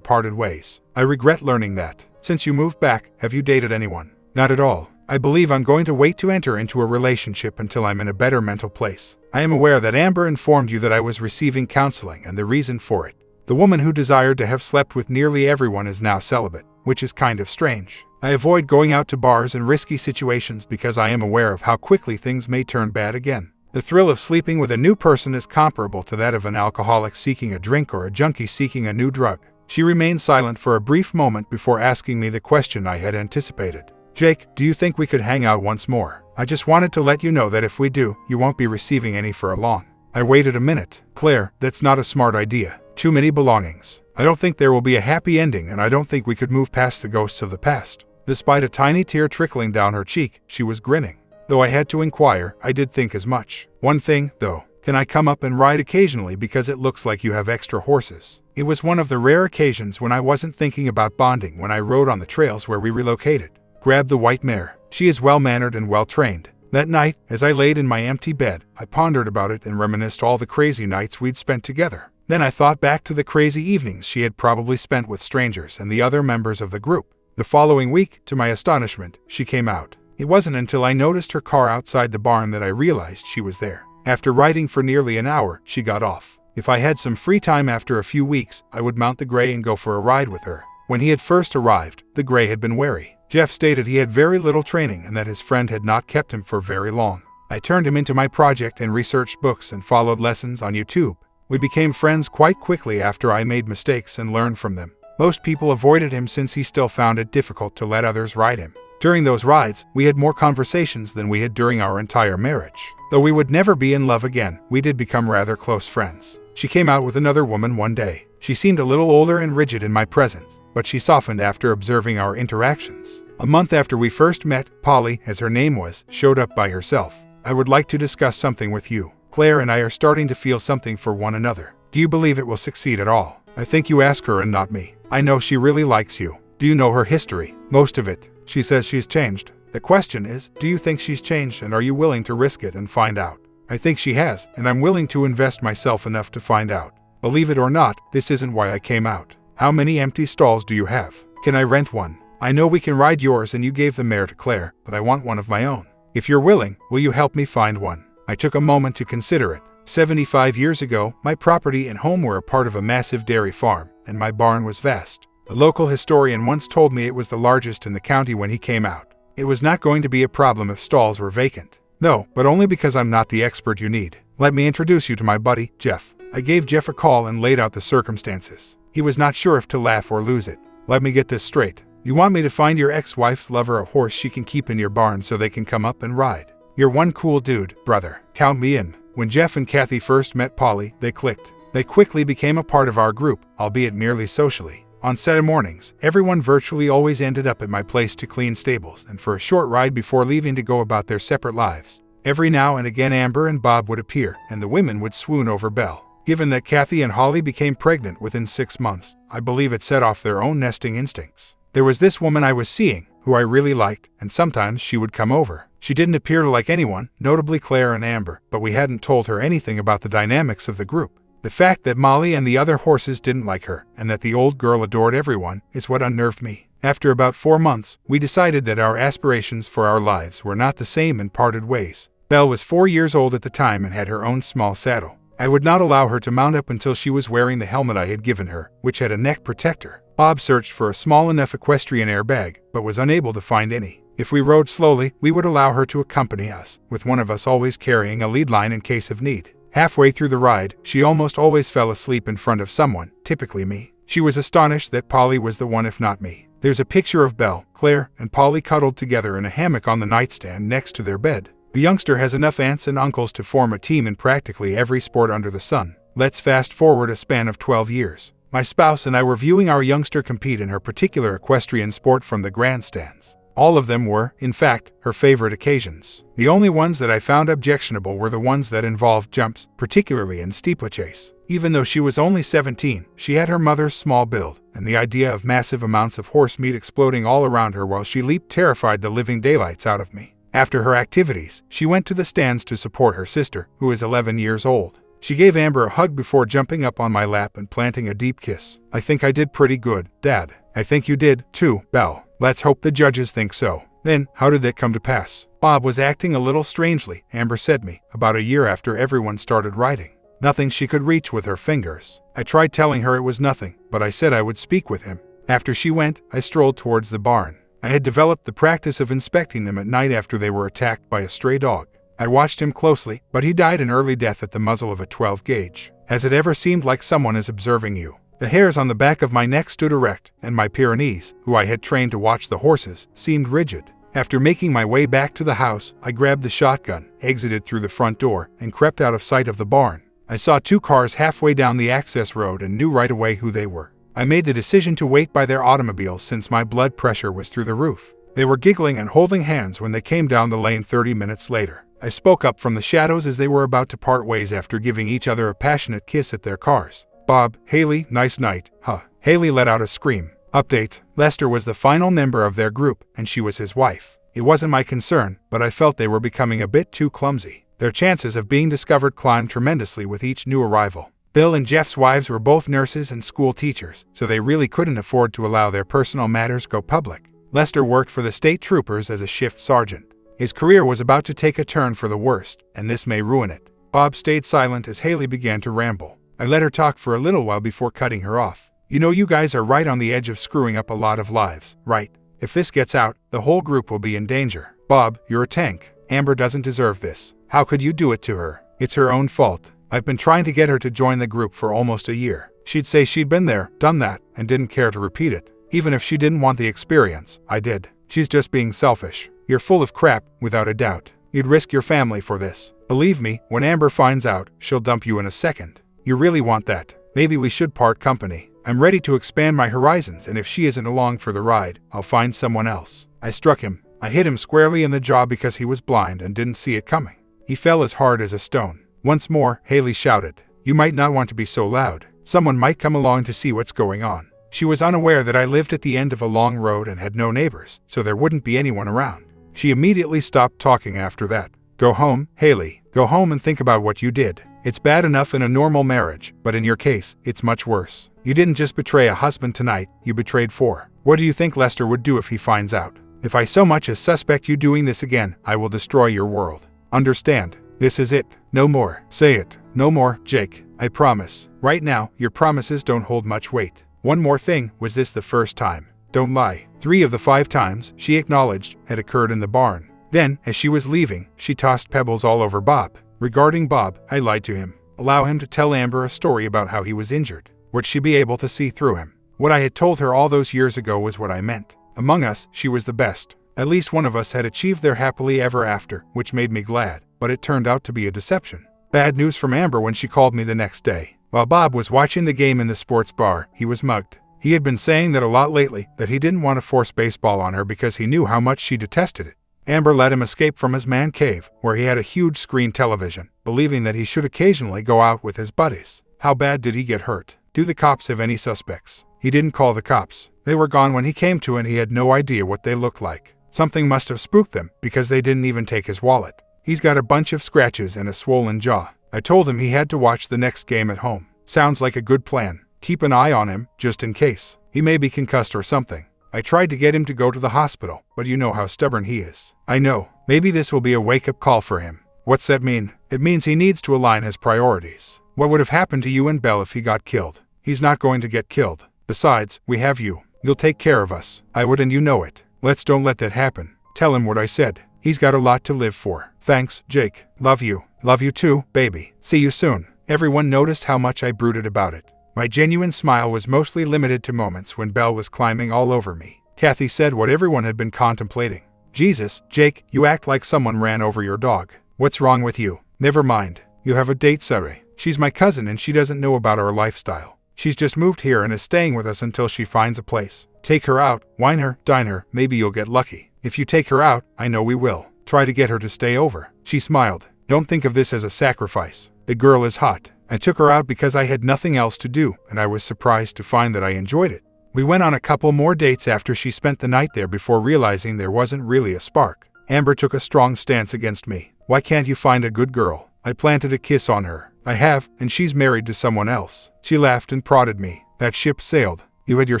parted ways. I regret learning that. Since you moved back, have you dated anyone? Not at all. I believe I'm going to wait to enter into a relationship until I'm in a better mental place. I am aware that Amber informed you that I was receiving counseling and the reason for it. The woman who desired to have slept with nearly everyone is now celibate, which is kind of strange. I avoid going out to bars and risky situations because I am aware of how quickly things may turn bad again. The thrill of sleeping with a new person is comparable to that of an alcoholic seeking a drink or a junkie seeking a new drug. She remained silent for a brief moment before asking me the question I had anticipated. Jake, do you think we could hang out once more? I just wanted to let you know that if we do, you won't be receiving any for a long. I waited a minute. Claire, that's not a smart idea. Too many belongings. I don't think there will be a happy ending, and I don't think we could move past the ghosts of the past. Despite a tiny tear trickling down her cheek, she was grinning. Though I had to inquire, I did think as much. One thing, though. Can I come up and ride occasionally because it looks like you have extra horses? It was one of the rare occasions when I wasn't thinking about bonding when I rode on the trails where we relocated. Grabbed the white mare. She is well-mannered and well-trained. That night, as I laid in my empty bed, I pondered about it and reminisced all the crazy nights we'd spent together. Then I thought back to the crazy evenings she had probably spent with strangers and the other members of the group. The following week, to my astonishment, she came out. It wasn't until I noticed her car outside the barn that I realized she was there. After riding for nearly an hour, she got off. If I had some free time after a few weeks, I would mount the gray and go for a ride with her. When he had first arrived, the gray had been wary. Jeff stated he had very little training and that his friend had not kept him for very long. I turned him into my project and researched books and followed lessons on YouTube. We became friends quite quickly after I made mistakes and learned from them. Most people avoided him since he still found it difficult to let others ride him. During those rides, we had more conversations than we had during our entire marriage. Though we would never be in love again, we did become rather close friends. She came out with another woman one day. She seemed a little older and rigid in my presence, but she softened after observing our interactions. A month after we first met, Polly, as her name was, showed up by herself. I would like to discuss something with you. Claire and I are starting to feel something for one another. Do you believe it will succeed at all? I think you ask her and not me. I know she really likes you. Do you know her history? Most of it. She says she's changed. The question is, do you think she's changed and are you willing to risk it and find out? I think she has, and I'm willing to invest myself enough to find out. Believe it or not, this isn't why I came out. How many empty stalls do you have? Can I rent one? I know we can ride yours and you gave the mare to Claire, but I want one of my own. If you're willing, will you help me find one? I took a moment to consider it. 75 years ago, my property and home were a part of a massive dairy farm, and my barn was vast. A local historian once told me it was the largest in the county when he came out. It was not going to be a problem if stalls were vacant. No, but only because I'm not the expert you need. Let me introduce you to my buddy, Jeff. I gave Jeff a call and laid out the circumstances. He was not sure if to laugh or lose it. Let me get this straight. You want me to find your ex-wife's lover a horse she can keep in your barn so they can come up and ride? You're one cool dude, brother. Count me in. When Jeff and Kathy first met Polly, they clicked. They quickly became a part of our group, albeit merely socially. On Saturday mornings, everyone virtually always ended up at my place to clean stables and for a short ride before leaving to go about their separate lives. Every now and again Amber and Bob would appear, and the women would swoon over Belle. Given that Kathy and Holly became pregnant within 6 months, I believe it set off their own nesting instincts. There was this woman I was seeing, who I really liked, and sometimes she would come over. She didn't appear to like anyone, notably Claire and Amber, but we hadn't told her anything about the dynamics of the group. The fact that Molly and the other horses didn't like her, and that the old girl adored everyone, is what unnerved me. After about 4 months, we decided that our aspirations for our lives were not the same and parted ways. Belle was 4 years old at the time and had her own small saddle. I would not allow her to mount up until she was wearing the helmet I had given her, which had a neck protector. Bob searched for a small enough equestrian airbag, but was unable to find any. If we rode slowly, we would allow her to accompany us, with one of us always carrying a lead line in case of need. Halfway through the ride, she almost always fell asleep in front of someone, typically me. She was astonished that Polly was the one if not me. There's a picture of Belle, Claire, and Polly cuddled together in a hammock on the nightstand next to their bed. The youngster has enough aunts and uncles to form a team in practically every sport under the sun. Let's fast forward a span of 12 years. My spouse and I were viewing our youngster compete in her particular equestrian sport from the grandstands. All of them were, in fact, her favorite occasions. The only ones that I found objectionable were the ones that involved jumps, particularly in steeplechase. Even though she was only 17, she had her mother's small build, and the idea of massive amounts of horse meat exploding all around her while she leaped terrified the living daylights out of me. After her activities, she went to the stands to support her sister, who is 11 years old. She gave Amber a hug before jumping up on my lap and planting a deep kiss. I think I did pretty good, Dad. I think you did, too, Belle. Let's hope the judges think so. Then, how did that come to pass? Bob was acting a little strangely, Amber said me, about a year after everyone started riding. Nothing she could reach with her fingers. I tried telling her it was nothing, but I said I would speak with him. After she went, I strolled towards the barn. I had developed the practice of inspecting them at night after they were attacked by a stray dog. I watched him closely, but he died an early death at the muzzle of a 12 gauge. Has it ever seemed like someone is observing you? The hairs on the back of my neck stood erect, and my Pyrenees, who I had trained to watch the horses, seemed rigid. After making my way back to the house, I grabbed the shotgun, exited through the front door, and crept out of sight of the barn. I saw 2 cars halfway down the access road and knew right away who they were. I made the decision to wait by their automobiles since my blood pressure was through the roof. They were giggling and holding hands when they came down the lane 30 minutes later. I spoke up from the shadows as they were about to part ways after giving each other a passionate kiss at their cars. Bob, Haley, nice night, huh? Haley let out a scream. Update: Lester was the final member of their group, and she was his wife. It wasn't my concern, but I felt they were becoming a bit too clumsy. Their chances of being discovered climbed tremendously with each new arrival. Bill and Jeff's wives were both nurses and school teachers, so they really couldn't afford to allow their personal matters go public. Lester worked for the state troopers as a shift sergeant. His career was about to take a turn for the worst, and this may ruin it. Bob stayed silent as Haley began to ramble. I let her talk for a little while before cutting her off. You know, you guys are right on the edge of screwing up a lot of lives, right? If this gets out, the whole group will be in danger. Bob, you're a tank. Amber doesn't deserve this. How could you do it to her? It's her own fault. I've been trying to get her to join the group for almost a year. She'd say she'd been there, done that, and didn't care to repeat it. Even if she didn't want the experience, I did. She's just being selfish. You're full of crap, without a doubt. You'd risk your family for this. Believe me, when Amber finds out, she'll dump you in a second. You really want that? Maybe we should part company. I'm ready to expand my horizons, and if she isn't along for the ride, I'll find someone else. I struck him. I hit him squarely in the jaw because he was blind and didn't see it coming. He fell as hard as a stone. Once more, Haley shouted, "You might not want to be so loud. Someone might come along to see what's going on." She was unaware that I lived at the end of a long road and had no neighbors, so there wouldn't be anyone around. She immediately stopped talking after that. Go home, Haley. Go home and think about what you did. It's bad enough in a normal marriage, but in your case, it's much worse. You didn't just betray a husband tonight, you betrayed 4. What do you think Lester would do if he finds out? If I so much as suspect you doing this again, I will destroy your world. Understand? This is it. No more. Say it. No more, Jake. I promise. Right now, your promises don't hold much weight. One more thing, was this the first time? Don't lie. 3 of the 5 times, she acknowledged, had occurred in the barn. Then, as she was leaving, she tossed pebbles all over Bob. Regarding Bob, I lied to him. Allow him to tell Amber a story about how he was injured. Would she be able to see through him? What I had told her all those years ago was what I meant. Among us, she was the best. At least one of us had achieved their happily ever after, which made me glad, but it turned out to be a deception. Bad news from Amber when she called me the next day. While Bob was watching the game in the sports bar, he was mugged. He had been saying that a lot lately, that he didn't want to force baseball on her because he knew how much she detested it. Amber let him escape from his man cave, where he had a huge screen television, believing that he should occasionally go out with his buddies. How bad did he get hurt? Do the cops have any suspects? He didn't call the cops. They were gone when he came to and he had no idea what they looked like. Something must have spooked them, because they didn't even take his wallet. He's got a bunch of scratches and a swollen jaw. I told him he had to watch the next game at home. Sounds like a good plan. Keep an eye on him, just in case. He may be concussed or something. I tried to get him to go to the hospital, but you know how stubborn he is. I know. Maybe this will be a wake-up call for him. What's that mean? It means he needs to align his priorities. What would have happened to you and Belle if he got killed? He's not going to get killed. Besides, we have you. You'll take care of us. I would, and you know it. Don't let that happen. Tell him what I said. He's got a lot to live for. Thanks, Jake. Love you. Love you too, baby. See you soon. Everyone noticed how much I brooded about it. My genuine smile was mostly limited to moments when Belle was climbing all over me. Kathy said what everyone had been contemplating. Jesus, Jake, you act like someone ran over your dog. What's wrong with you? Never mind. You have a date, Sari. She's my cousin and she doesn't know about our lifestyle. She's just moved here and is staying with us until she finds a place. Take her out, wine her, dine her, maybe you'll get lucky. If you take her out, I know we will. Try to get her to stay over. She smiled. Don't think of this as a sacrifice. The girl is hot. I took her out because I had nothing else to do, and I was surprised to find that I enjoyed it. We went on a couple more dates after she spent the night there before realizing there wasn't really a spark. Amber took a strong stance against me. Why can't you find a good girl? I planted a kiss on her. I have, and she's married to someone else. She laughed and prodded me. That ship sailed. You had your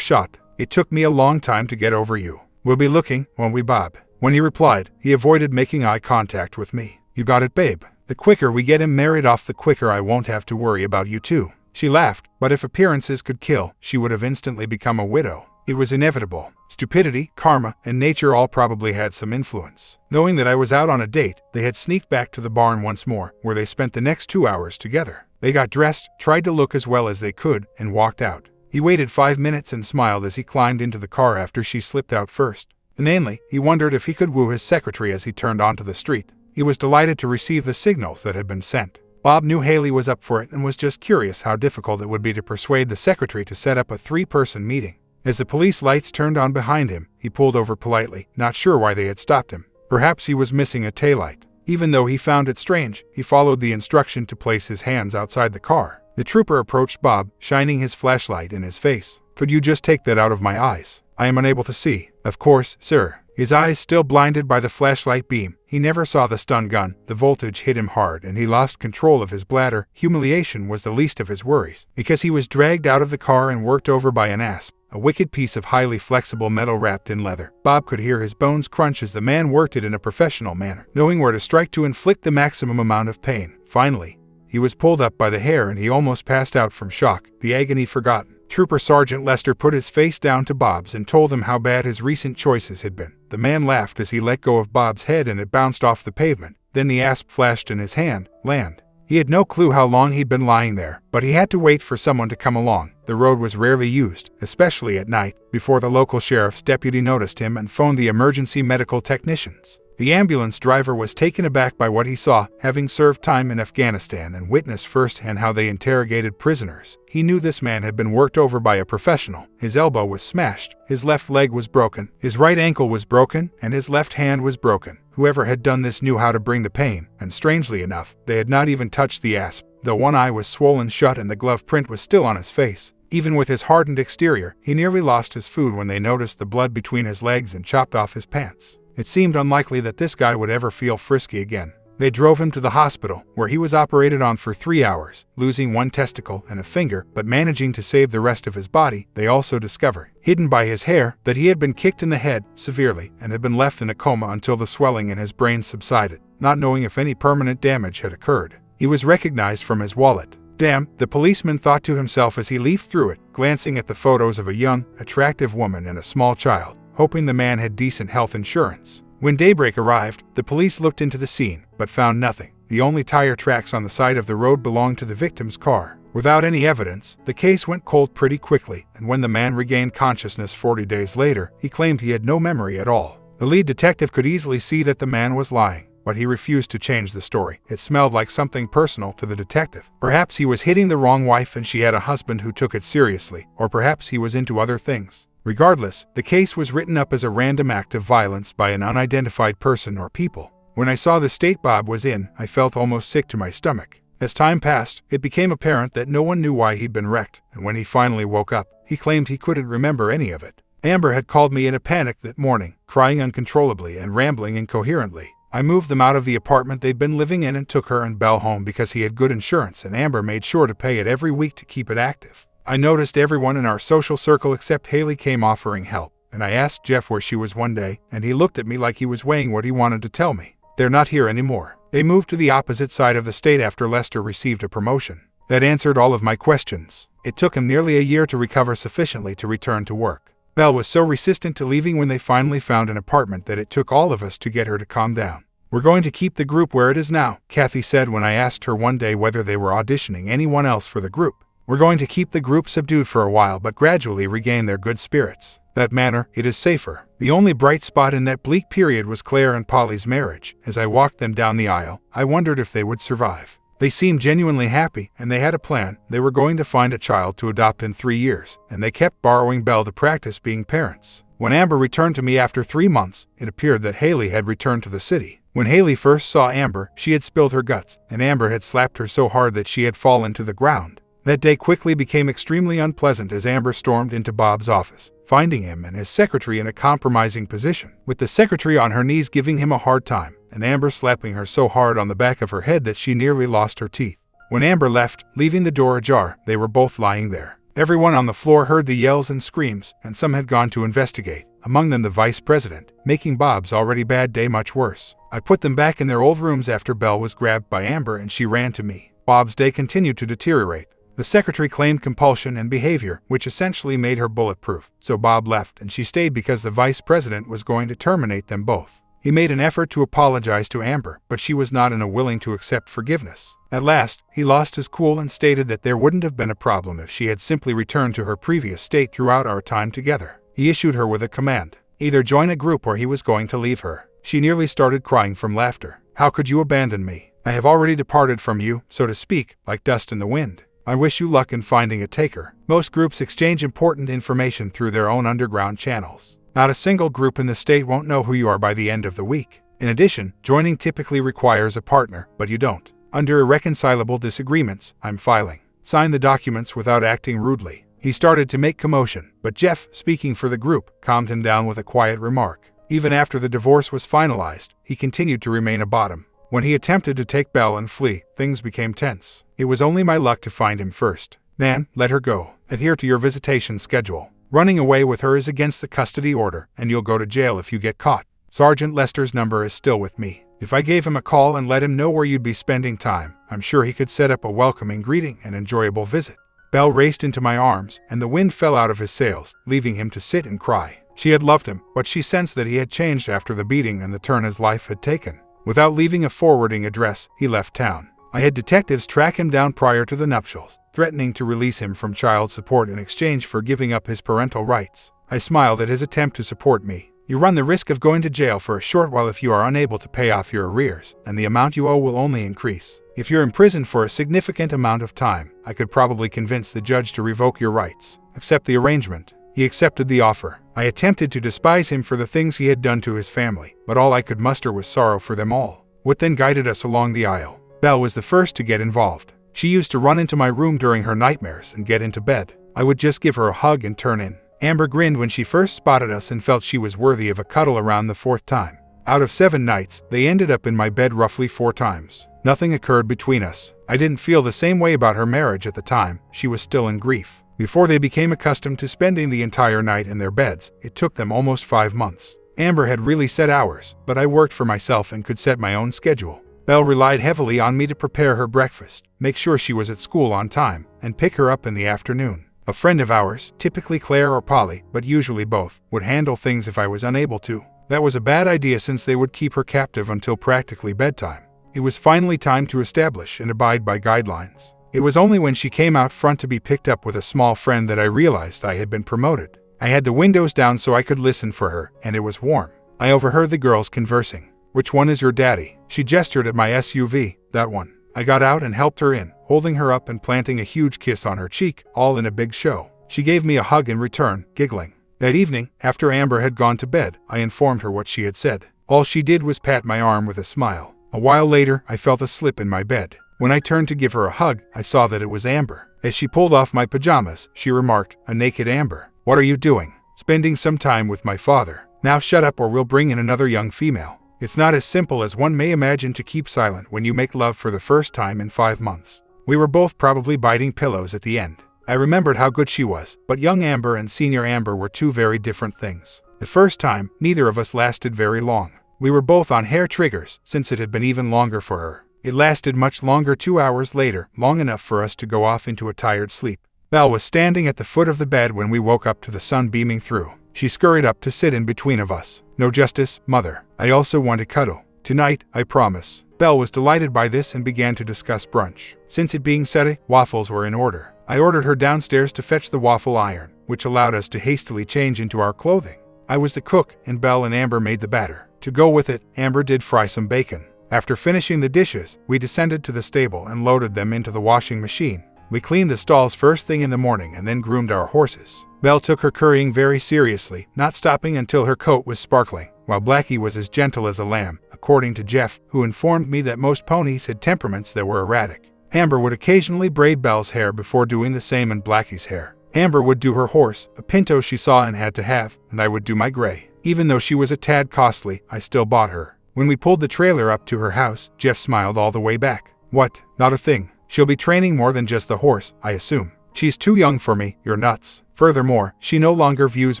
shot. It took me a long time to get over you. We'll be looking, won't we, Bob? When he replied, he avoided making eye contact with me. You got it, babe. The quicker we get him married off, the quicker I won't have to worry about you too. She laughed, but if appearances could kill, she would have instantly become a widow. It was inevitable. Stupidity, karma, and nature all probably had some influence. Knowing that I was out on a date, they had sneaked back to the barn once more, where they spent the next 2 hours together. They got dressed, tried to look as well as they could, and walked out. He waited 5 minutes and smiled as he climbed into the car after she slipped out first. Inanely, he wondered if he could woo his secretary as he turned onto the street. He was delighted to receive the signals that had been sent. Bob knew Haley was up for it and was just curious how difficult it would be to persuade the secretary to set up a 3-person meeting. As the police lights turned on behind him, he pulled over politely, not sure why they had stopped him. Perhaps he was missing a taillight. Even though he found it strange, he followed the instruction to place his hands outside the car. The trooper approached Bob, shining his flashlight in his face. Could you just take that out of my eyes? I am unable to see. Of course, sir. His eyes still blinded by the flashlight beam, he never saw the stun gun. The voltage hit him hard and he lost control of his bladder. Humiliation was the least of his worries, because he was dragged out of the car and worked over by an asp, a wicked piece of highly flexible metal wrapped in leather. Bob could hear his bones crunch as the man worked it in a professional manner, knowing where to strike to inflict the maximum amount of pain. Finally, he was pulled up by the hair and he almost passed out from shock, the agony forgotten. Trooper Sergeant Lester put his face down to Bob's and told him how bad his recent choices had been. The man laughed as he let go of Bob's head and it bounced off the pavement. Then the asp flashed in his hand. Land. He had no clue how long he'd been lying there, but he had to wait for someone to come along. The road was rarely used, especially at night, before the local sheriff's deputy noticed him and phoned the emergency medical technicians. The ambulance driver was taken aback by what he saw, having served time in Afghanistan and witnessed firsthand how they interrogated prisoners. He knew this man had been worked over by a professional. His elbow was smashed, his left leg was broken, his right ankle was broken, and his left hand was broken. Whoever had done this knew how to bring the pain, and strangely enough, they had not even touched the asp. Though one eye was swollen shut and the glove print was still on his face. Even with his hardened exterior, he nearly lost his food when they noticed the blood between his legs and chopped off his pants. It seemed unlikely that this guy would ever feel frisky again. They drove him to the hospital, where he was operated on for 3 hours, losing one testicle and a finger, but managing to save the rest of his body. They also discovered, hidden by his hair, that he had been kicked in the head, severely, and had been left in a coma until the swelling in his brain subsided, not knowing if any permanent damage had occurred. He was recognized from his wallet. Damn, the policeman thought to himself as he leafed through it, glancing at the photos of a young, attractive woman and a small child, hoping the man had decent health insurance. When daybreak arrived, the police looked into the scene, but found nothing. The only tire tracks on the side of the road belonged to the victim's car. Without any evidence, the case went cold pretty quickly, and when the man regained consciousness 40 days later, he claimed he had no memory at all. The lead detective could easily see that the man was lying, but he refused to change the story. It smelled like something personal to the detective. Perhaps he was hitting the wrong wife and she had a husband who took it seriously, or perhaps he was into other things. Regardless, the case was written up as a random act of violence by an unidentified person or people. When I saw the state Bob was in, I felt almost sick to my stomach. As time passed, it became apparent that no one knew why he'd been wrecked, and when he finally woke up, he claimed he couldn't remember any of it. Amber had called me in a panic that morning, crying uncontrollably and rambling incoherently. I moved them out of the apartment they'd been living in and took her and Belle home because he had good insurance and Amber made sure to pay it every week to keep it active. I noticed everyone in our social circle except Haley came offering help, and I asked Jeff where she was one day, and he looked at me like he was weighing what he wanted to tell me. They're not here anymore. They moved to the opposite side of the state after Lester received a promotion. That answered all of my questions. It took him nearly a year to recover sufficiently to return to work. Belle was so resistant to leaving when they finally found an apartment that it took all of us to get her to calm down. We're going to keep the group where it is now, Kathy said when I asked her one day whether they were auditioning anyone else for the group. We're going to keep the group subdued for a while but gradually regain their good spirits. That manner, it is safer. The only bright spot in that bleak period was Claire and Polly's marriage. As I walked them down the aisle, I wondered if they would survive. They seemed genuinely happy, and they had a plan. They were going to find a child to adopt in 3 years, and they kept borrowing Belle to practice being parents. When Amber returned to me after 3 months, it appeared that Haley had returned to the city. When Haley first saw Amber, she had spilled her guts, and Amber had slapped her so hard that she had fallen to the ground. That day quickly became extremely unpleasant as Amber stormed into Bob's office, finding him and his secretary in a compromising position, with the secretary on her knees giving him a hard time, and Amber slapping her so hard on the back of her head that she nearly lost her teeth. When Amber left, leaving the door ajar, they were both lying there. Everyone on the floor heard the yells and screams, and some had gone to investigate, among them the vice president, making Bob's already bad day much worse. I put them back in their old rooms after Belle was grabbed by Amber and she ran to me. Bob's day continued to deteriorate. The secretary claimed compulsion and behavior, which essentially made her bulletproof, so Bob left and she stayed because the vice president was going to terminate them both. He made an effort to apologize to Amber, but she was not willing to accept forgiveness. At last, he lost his cool and stated that there wouldn't have been a problem if she had simply returned to her previous state throughout our time together. He issued her with a command: either join a group or he was going to leave her. She nearly started crying from laughter. "How could you abandon me? I have already departed from you, so to speak, like dust in the wind. I wish you luck in finding a taker." Most groups exchange important information through their own underground channels. Not a single group in the state won't know who you are by the end of the week. In addition, joining typically requires a partner, but you don't. Under irreconcilable disagreements, I'm filing. Sign the documents without acting rudely. He started to make commotion, but Jeff, speaking for the group, calmed him down with a quiet remark. Even after the divorce was finalized, he continued to remain a bottom. When he attempted to take Belle and flee, things became tense. It was only my luck to find him first. "Nan, let her go. Adhere to your visitation schedule. Running away with her is against the custody order, and you'll go to jail if you get caught. Sergeant Lester's number is still with me. If I gave him a call and let him know where you'd be spending time, I'm sure he could set up a welcoming greeting and enjoyable visit." Belle raced into my arms, and the wind fell out of his sails, leaving him to sit and cry. She had loved him, but she sensed that he had changed after the beating and the turn his life had taken. Without leaving a forwarding address, he left town. I had detectives track him down prior to the nuptials, threatening to release him from child support in exchange for giving up his parental rights. I smiled at his attempt to support me. "You run the risk of going to jail for a short while if you are unable to pay off your arrears, and the amount you owe will only increase. If you're imprisoned for a significant amount of time, I could probably convince the judge to revoke your rights. Accept the arrangement." He accepted the offer. I attempted to despise him for the things he had done to his family, but all I could muster was sorrow for them all. What then guided us along the aisle? Belle was the first to get involved. She used to run into my room during her nightmares and get into bed. I would just give her a hug and turn in. Amber grinned when she first spotted us and felt she was worthy of a cuddle around the 4th time. Out of 7 nights, they ended up in my bed roughly 4 times. Nothing occurred between us. I didn't feel the same way about her marriage at the time. She was still in grief. Before they became accustomed to spending the entire night in their beds, it took them almost 5 months. Amber had really set hours, but I worked for myself and could set my own schedule. Belle relied heavily on me to prepare her breakfast, make sure she was at school on time, and pick her up in the afternoon. A friend of ours, typically Claire or Polly, but usually both, would handle things if I was unable to. That was a bad idea since they would keep her captive until practically bedtime. It was finally time to establish and abide by guidelines. It was only when she came out front to be picked up with a small friend that I realized I had been promoted. I had the windows down so I could listen for her, and it was warm. I overheard the girls conversing. "Which one is your daddy?" She gestured at my SUV. "That one." I got out and helped her in, holding her up and planting a huge kiss on her cheek, all in a big show. She gave me a hug in return, giggling. That evening, after Amber had gone to bed, I informed her what she had said. All she did was pat my arm with a smile. A while later, I felt a slip in my bed. When I turned to give her a hug, I saw that it was Amber. As she pulled off my pajamas, she remarked, "A naked Amber. What are you doing?" "Spending some time with my father." "Now shut up or we'll bring in another young female." It's not as simple as one may imagine to keep silent when you make love for the first time in 5 months. We were both probably biting pillows at the end. I remembered how good she was, but young Amber and senior Amber were two very different things. The first time, neither of us lasted very long. We were both on hair triggers, since it had been even longer for her. It lasted much longer 2 hours later, long enough for us to go off into a tired sleep. Belle was standing at the foot of the bed when we woke up to the sun beaming through. She scurried up to sit in between of us. "No justice, mother. I also want to cuddle. Tonight, I promise." Belle was delighted by this and began to discuss brunch. Since it being Saturday, waffles were in order. I ordered her downstairs to fetch the waffle iron, which allowed us to hastily change into our clothing. I was the cook, and Belle and Amber made the batter. To go with it, Amber did fry some bacon. After finishing the dishes, we descended to the stable and loaded them into the washing machine. We cleaned the stalls first thing in the morning and then groomed our horses. Belle took her currying very seriously, not stopping until her coat was sparkling, while Blackie was as gentle as a lamb, according to Jeff, who informed me that most ponies had temperaments that were erratic. Amber would occasionally braid Belle's hair before doing the same in Blackie's hair. Amber would do her horse, a pinto she saw and had to have, and I would do my gray. Even though she was a tad costly, I still bought her. When we pulled the trailer up to her house, Jeff smiled all the way back. "What? Not a thing. She'll be training more than just the horse, I assume. She's too young for me, you're nuts. Furthermore, she no longer views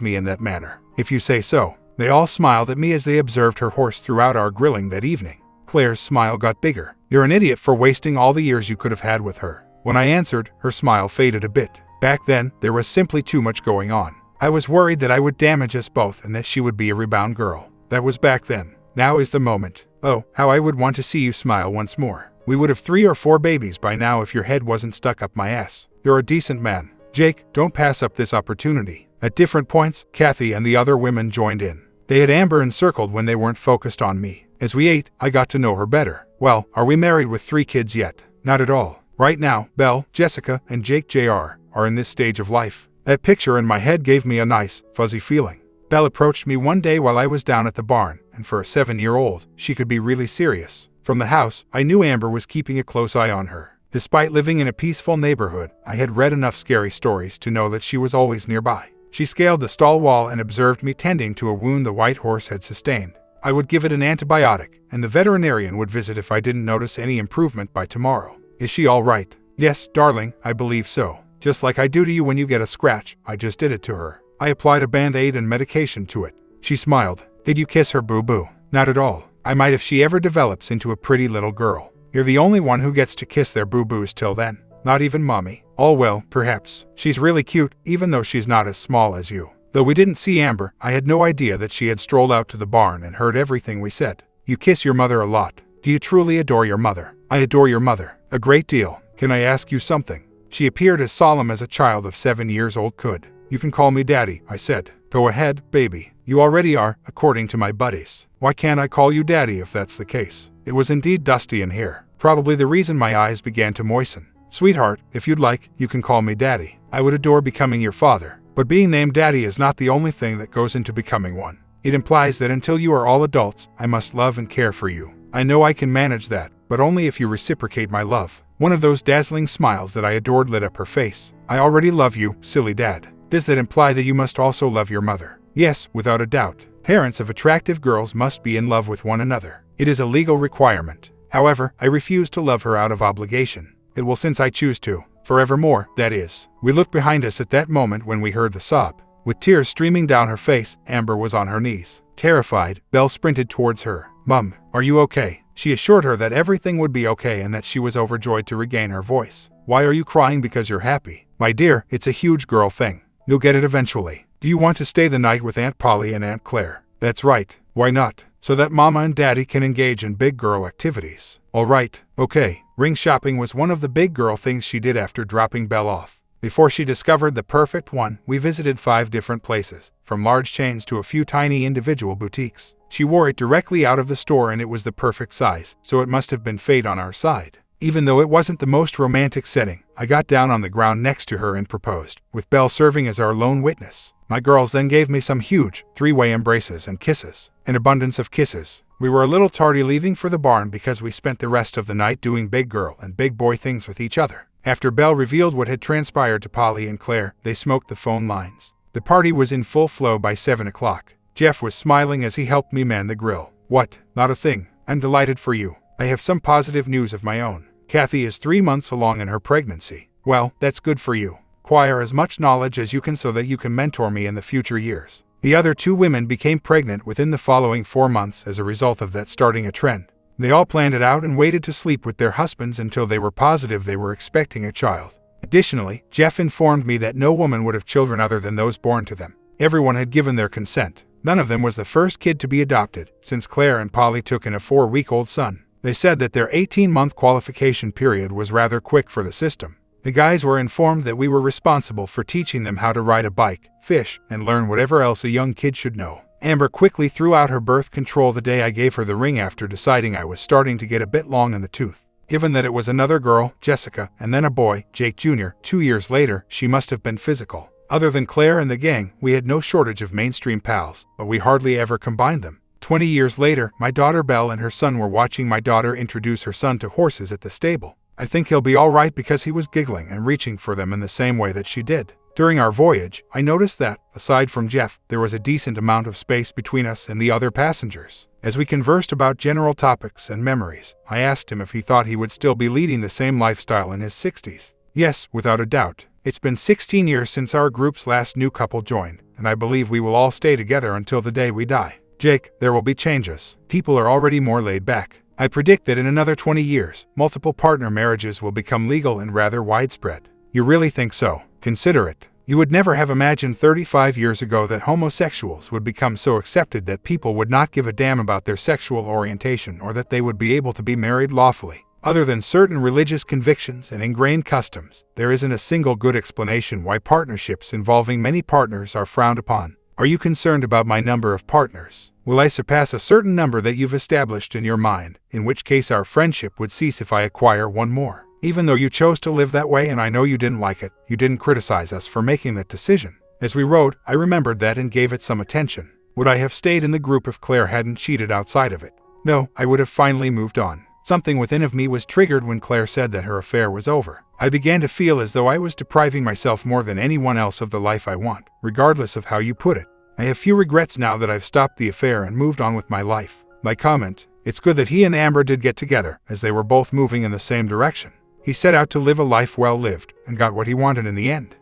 me in that manner. If you say so." They all smiled at me as they observed her horse throughout our grilling that evening. Claire's smile got bigger. "You're an idiot for wasting all the years you could have had with her." When I answered, her smile faded a bit. Back then, there was simply too much going on. I was worried that I would damage us both and that she would be a rebound girl. That was back then. Now is the moment. Oh, how I would want to see you smile once more. We would have 3 or 4 babies by now if your head wasn't stuck up my ass. You're a decent man. Jake, don't pass up this opportunity. At different points, Kathy and the other women joined in. They had Amber encircled when they weren't focused on me. As we ate, I got to know her better. "Well, are we married with 3 kids yet?" "Not at all. Right now, Belle, Jessica, and Jake Jr. are in this stage of life." That picture in my head gave me a nice, fuzzy feeling. Belle approached me one day while I was down at the barn, and for a 7-year-old, she could be really serious. From the house, I knew Amber was keeping a close eye on her. Despite living in a peaceful neighborhood, I had read enough scary stories to know that she was always nearby. She scaled the stall wall and observed me tending to a wound the white horse had sustained. I would give it an antibiotic, and the veterinarian would visit if I didn't notice any improvement by tomorrow. "Is she all right?" "Yes, darling, I believe so. Just like I do to you when you get a scratch, I just did it to her. I applied a band-aid and medication to it." She smiled. "Did you kiss her, boo-boo?" "Not at all. I might if she ever develops into a pretty little girl. You're the only one who gets to kiss their boo-boos till then. Not even mommy. All well, perhaps. She's really cute, even though she's not as small as you." Though we didn't see Amber, I had no idea that she had strolled out to the barn and heard everything we said. "You kiss your mother a lot. Do you truly adore your mother?" "I adore your mother. A great deal. Can I ask you something?" She appeared as solemn as a child of 7 years old could. "You can call me Daddy," I said. "Go ahead, baby. You already are, according to my buddies. Why can't I call you Daddy if that's the case?" It was indeed dusty in here, probably the reason my eyes began to moisten. "Sweetheart, if you'd like, you can call me Daddy. I would adore becoming your father. But being named Daddy is not the only thing that goes into becoming one. It implies that until you are all adults, I must love and care for you. I know I can manage that, but only if you reciprocate my love." One of those dazzling smiles that I adored lit up her face. "I already love you, silly dad. Does that imply that you must also love your mother?" "Yes, without a doubt. Parents of attractive girls must be in love with one another. It is a legal requirement. However, I refuse to love her out of obligation. It will since I choose to. Forevermore, that is." We looked behind us at that moment when we heard the sob. With tears streaming down her face, Amber was on her knees. Terrified, Belle sprinted towards her. "Mum, are you okay?" She assured her that everything would be okay and that she was overjoyed to regain her voice. "Why are you crying because you're happy?" "My dear, it's a huge girl thing. You'll get it eventually. Do you want to stay the night with Aunt Polly and Aunt Claire?" "That's right. Why not? So that Mama and Daddy can engage in big girl activities. Alright, okay. Ring shopping was one of the big girl things she did after dropping Belle off. Before she discovered the perfect one, we visited 5 different places, from large chains to a few tiny individual boutiques. She wore it directly out of the store and it was the perfect size, so it must have been fate on our side. Even though it wasn't the most romantic setting, I got down on the ground next to her and proposed, with Belle serving as our lone witness. My girls then gave me some huge, 3-way embraces and kisses. An abundance of kisses. We were a little tardy leaving for the barn because we spent the rest of the night doing big girl and big boy things with each other. After Belle revealed what had transpired to Polly and Claire, they smoked the phone lines. The party was in full flow by 7 o'clock. Jeff was smiling as he helped me man the grill. What? Not a thing. I'm delighted for you. I have some positive news of my own. Kathy is 3 months along in her pregnancy. Well, that's good for you. Acquire as much knowledge as you can so that you can mentor me in the future years. The other 2 women became pregnant within the following 4 months as a result of that starting a trend. They all planned it out and waited to sleep with their husbands until they were positive they were expecting a child. Additionally, Jeff informed me that no woman would have children other than those born to them. Everyone had given their consent. None of them was the first kid to be adopted, since Claire and Polly took in a 4-week-old son. They said that their 18-month qualification period was rather quick for the system. The guys were informed that we were responsible for teaching them how to ride a bike, fish, and learn whatever else a young kid should know. Amber quickly threw out her birth control the day I gave her the ring after deciding I was starting to get a bit long in the tooth. Given that it was another girl, Jessica, and then a boy, Jake Jr., 2 years later, she must have been physical. Other than Claire and the gang, we had no shortage of mainstream pals, but we hardly ever combined them. 20 years later, my daughter Belle and her son were watching my daughter introduce her son to horses at the stable. I think he'll be all right because he was giggling and reaching for them in the same way that she did. During our voyage, I noticed that, aside from Jeff, there was a decent amount of space between us and the other passengers. As we conversed about general topics and memories, I asked him if he thought he would still be leading the same lifestyle in his 60s. Yes, without a doubt. It's been 16 years since our group's last new couple joined, and I believe we will all stay together until the day we die. Jake, there will be changes. People are already more laid back. I predict that in another 20 years, multiple partner marriages will become legal and rather widespread. You really think so? Consider it. You would never have imagined 35 years ago that homosexuals would become so accepted that people would not give a damn about their sexual orientation or that they would be able to be married lawfully. Other than certain religious convictions and ingrained customs, there isn't a single good explanation why partnerships involving many partners are frowned upon. Are you concerned about my number of partners? Will I surpass a certain number that you've established in your mind, in which case our friendship would cease if I acquire one more? Even though you chose to live that way and I know you didn't like it, you didn't criticize us for making that decision. As we rode, I remembered that and gave it some attention. Would I have stayed in the group if Claire hadn't cheated outside of it? No, I would have finally moved on. Something within of me was triggered when Claire said that her affair was over. I began to feel as though I was depriving myself more than anyone else of the life I want, regardless of how you put it. I have few regrets now that I've stopped the affair and moved on with my life. My comment, it's good that he and Amber did get together, as they were both moving in the same direction. He set out to live a life well lived, and got what he wanted in the end.